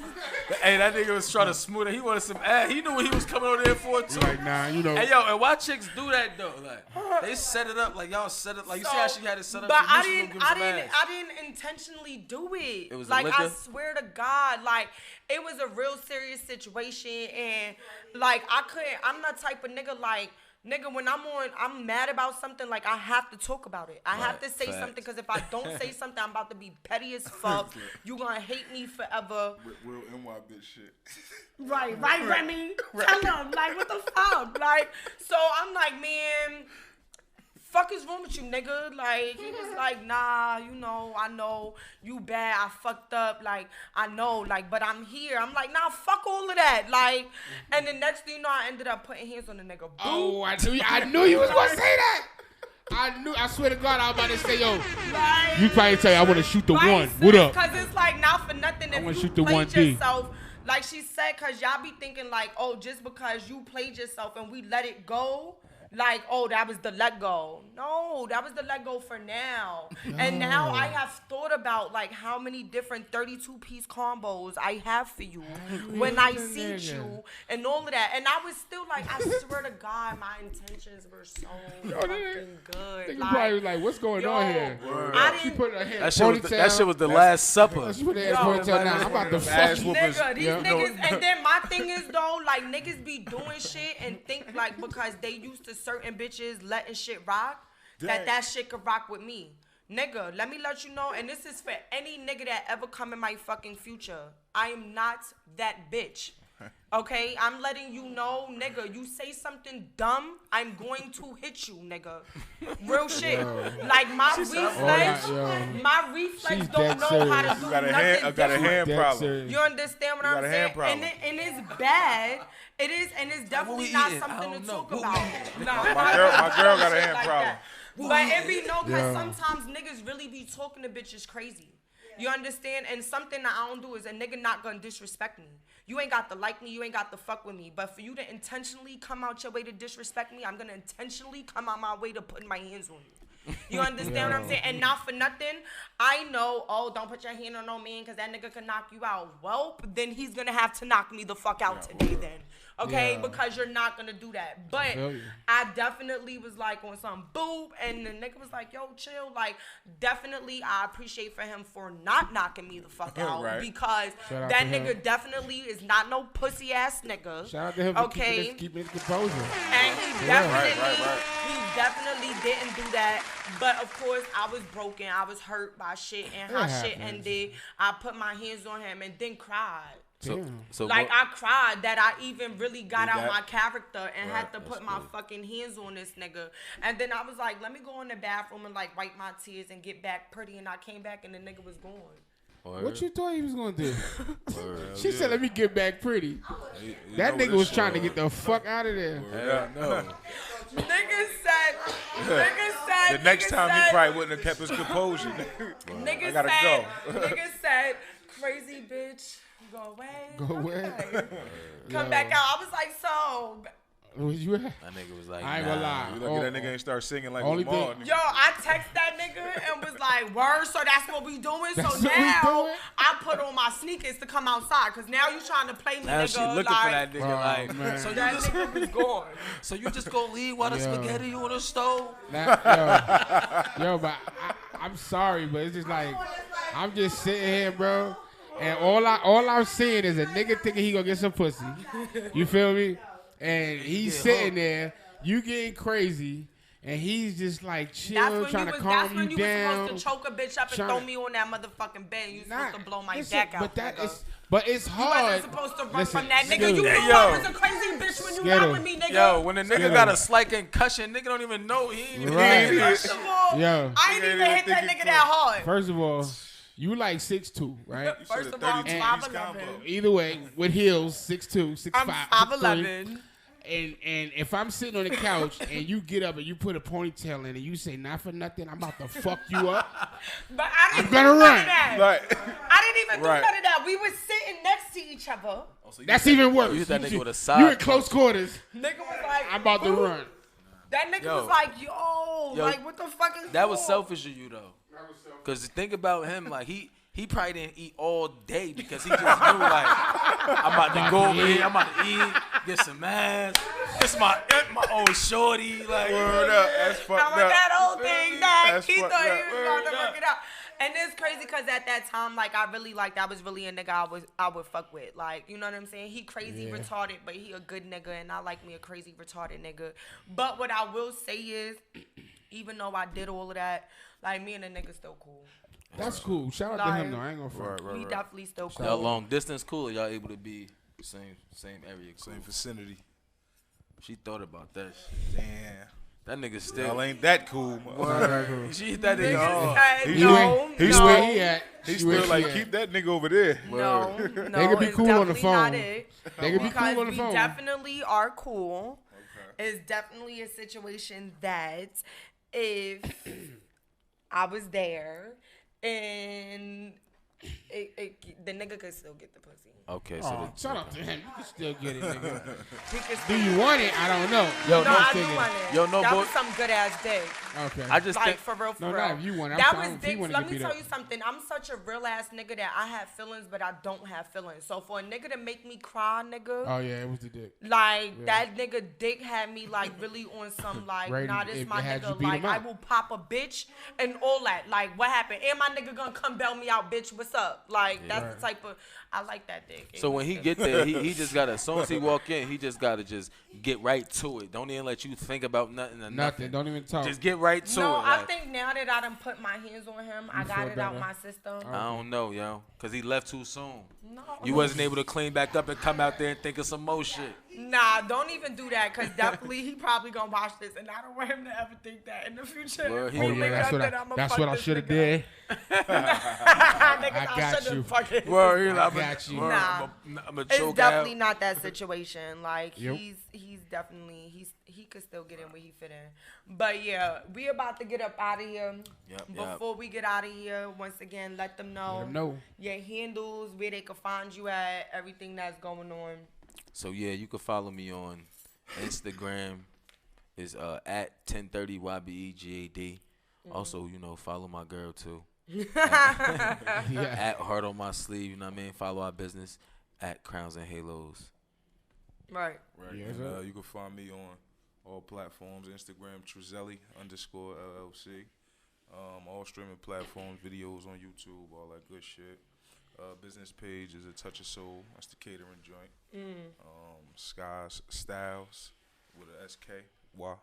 Hey, that nigga was trying to smooth it. He wanted some ass. He knew what he was coming over there for, too. Like, nah, you know. Hey, yo, and why chicks do that, though? Like, they set it up. Like, y'all set it. Like, you see how she had it set up? But She knew she was gonna give him some ass. I didn't intentionally do it. It was the like, I liquor? swear to God, like, it was a real serious situation. And, like, I'm the type of nigga, like, nigga, when I'm mad about something, like, I have to talk about it. I have to say facts. something, because if I don't say something, I'm about to be petty as fuck. You gonna hate me forever. Real NY bitch shit. Right, Remy. Tell him, like, what the fuck? Like, so I'm like, man, fuck is wrong with you, nigga? Like, he was like, nah, you know, I know you bad, I fucked up, like, I know, like, but I'm here. I'm like, nah, fuck all of that, like, and the next thing you know, I ended up putting hands on the nigga. Oh, I knew you was gonna say that. I swear to God, I was about to say, yo, Like, you probably tell you I want to shoot the right, one. What up? Because it's like, not for nothing, wanna if you shoot the played 1D. yourself, like she said, because y'all be thinking like, oh, just because you played yourself and we let it go, like, oh, that was the let go. No, that was the let go for now. And now I have thought about like how many different 32-piece combos I have for you when I see you and all of that. And I was still like, I swear to God, my intentions were so fucking good. Nigga Like, probably was like, what's going on here? I She didn't. put her hair That shit was the Last Supper. She put her hair in a ponytail now. I'm about to fuck Ass you. whoopers. Nigga, these Yeah. niggas, and then my thing is though, like niggas be doing shit and think like because they used to certain bitches letting shit rock, that shit could rock with me. Nigga, let me let you know, and this is for any nigga that ever come in my fucking future. I am not that bitch. Okay? I'm letting you know, nigga, you say something dumb, I'm going to hit you, nigga. Real shit. Like my reflex She's don't dead know how to serious. do You got a nothing hand, I got a different. hand Dead problem. serious. You understand what I'm got a saying? hand problem. And it's bad. It is, and it's definitely we not eating? I something to don't know. talk What about. we Nah, My girl got a hand like problem. that. But it be no, because Yeah. sometimes niggas really be talking to bitches crazy. You understand? And something that I don't do is a nigga not gonna disrespect me. You ain't got to like me, you ain't got to fuck with me. But for you to intentionally come out your way to disrespect me, I'm gonna intentionally come out my way to put my hands on you. You understand what I'm saying? And not for nothing, I know, oh, don't put your hand on no man because that nigga can knock you out. Well, then he's going to have to knock me the fuck out today then. Okay? Yeah. Because you're not going to do that. But I definitely was like on some boob and the nigga was like, yo, chill. Like, definitely I appreciate for him for not knocking me the fuck out because that nigga definitely is not no pussy ass nigga. Shout out to him for keeping his composure. And he definitely didn't do that. But of course, I was broken. I was hurt by shit and how shit ended. I put my hands on him and then cried. So like I cried that I even really got out my character and had to put my fucking hands on this nigga. And then I was like, let me go in the bathroom and like wipe my tears and get back pretty. And I came back and the nigga was gone. What you thought he was gonna do? She said, "Let me get back pretty." That nigga was trying to get the fuck out of there. No. Nigga said. The next time he probably wouldn't have kept his composure. I gotta go. Nigga said, "Crazy bitch, go away." Go away. Come back out. I was like, so. Where you at? That nigga was like, I ain't gonna lie. You look at that nigga and start singing like Only Lamar. Yo, I text that nigga and was like, word, so that's what we doing? So now I put on my sneakers to come outside because now you trying to play me, now nigga. she looking for that nigga man. So that nigga was gone. So you just gonna leave while the spaghetti on the stove? But I'm sorry, but it's just like, I'm just sitting here, bro. And all I'm seeing is a nigga thinking he gonna get some pussy. You feel me? And he's sitting there, you getting crazy, and he's just like chill, trying to calm you down. That's when you was supposed to choke a bitch up and throw me on that motherfucking bed. You supposed to blow my back out. But it's hard. You wasn't supposed to run from that nigga. You knew I was a crazy bitch when you got with me, nigga. Yo, when a nigga got a slight concussion, nigga don't even know he ain't even First of all, I ain't even hit that nigga that hard. First of all, you like 6'2", right? First of all, I'm 5'11". Either way, with heels, 6'2", 6'5". I'm 5'11". And if I'm sitting on the couch and you get up and you put a ponytail in and you say, not for nothing, I'm about to fuck you up. But I didn't I'm gonna run. I didn't even do none of that. We were sitting next to each other. So that's even worse. You hit that nigga with a side. You in close quarters. Nigga was like, I'm about to run. That nigga was like, yo, like what the fuck is that was selfish of you though. Because think about him, like he probably didn't eat all day because he just knew like I'm about to go over here, I'm about to eat, get some ass. It's my old shorty, like word up. That's fucked up. That old thing, dog. He thought he was Word about to work it out. And it's crazy because at that time, like, I really, like, that was really a nigga I would fuck with. Like, you know what I'm saying? He crazy retarded, but he a good nigga, and I like me a crazy retarded nigga. But what I will say is, even though I did all of that, like, me and the nigga still cool. That's cool. Shout out to him, though. I ain't gonna front. We definitely still cool. Y'all long distance cool, y'all able to be same area, cool. Same vicinity. She thought about that shit. Damn. That nigga still. Y'all ain't that cool. She hit that nigga hard. He's where he at. He's still like, keep that nigga over there. No, they could be cool on the phone. They could be cool on the phone. We definitely are cool. Okay. It's definitely a situation that if I was there and the nigga could still get the pussy. Okay, so shout out to him. You can still get it, nigga. Do you want it? I don't know. Yo, no, I do want it. Yo, no, that boy. was some good ass dick. Okay. I just like think, for real. No, not if you want it. That was dick. Let me tell you something. I'm such a real ass nigga that I have feelings, but I don't have feelings. So for a nigga to make me cry, nigga. Oh yeah, it was the dick. Like that nigga dick had me like really on some like, nah, this my nigga. Like I will pop a bitch and all that. Like what happened? And my nigga gonna come bail me out, bitch. What's up? Like that's the type of. I like that dick. So when he get there, he just gotta, as soon as he walk in, he just gotta just get right to it. Don't even let you think about nothing or nothing. Don't even talk. Just get right to it. No, I like, think now that I done put my hands on him, I got it out my system. I don't know, yo, cause he left too soon. No. You wasn't able to clean back up and come out there and think of some more shit. Nah, don't even do that, cause definitely he probably gonna watch this, and I don't want him to ever think that in the future. Well, that's what I should have did. I got you. Well, I got you. Nah, it's definitely not that situation. Like he's definitely he could still get in where he fit in. But yeah, we about to get up out of here. Before we get out of here, once again, let them know your handles, where they can find you at, everything that's going on. So yeah, you can follow me on Instagram. Is at 1030YBEGAD. Also, follow my girl too. Yeah. At Heart on My Sleeve, you know what I mean? Follow our business at Crowns and Halos. Right. Right. Yes, and sir. you can find me on all platforms, Instagram, Truzelli_LLC. All streaming platforms, videos on YouTube, all that good shit. Business page is A Touch of Soul. That's the catering joint. Skies Styles with a SK. Why?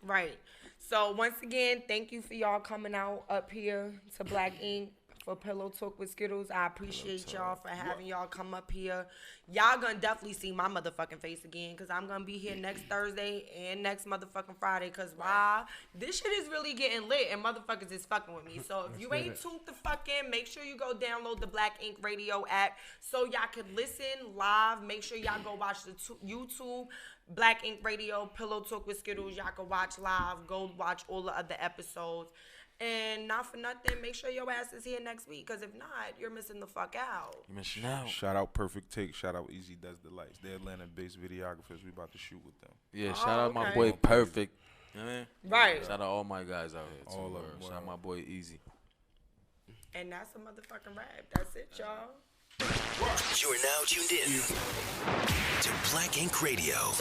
Right. So once again, thank you for y'all coming out up here to Black Ink for Pillow Talk with Skiddlez. I appreciate y'all for having y'all come up here. Y'all gonna definitely see my motherfucking face again because I'm gonna be here next Thursday and next motherfucking Friday because why? This shit is really getting lit and motherfuckers is fucking with me. So if you ain't tuned the fuck in, make sure you go download the Black Ink Radio app so y'all can listen live. Make sure y'all go watch the YouTube. Black Ink Radio, Pillow Talk with Skiddlez. Y'all can watch live. Go watch all the other episodes. And not for nothing, make sure your ass is here next week. Because if not, you're missing the fuck out. You missing out. Shout out Perfect Take. Shout out Easy Does the Lights. They're Atlanta-based videographers. We about to shoot with them. Yeah, shout out my okay. boy Perfect. You know what I mean? Right. Shout out all my guys out here too. All of them, Shout out my boy Easy. And that's a motherfucking rap. That's it, y'all. You're now tuned in to Black Ink Radio.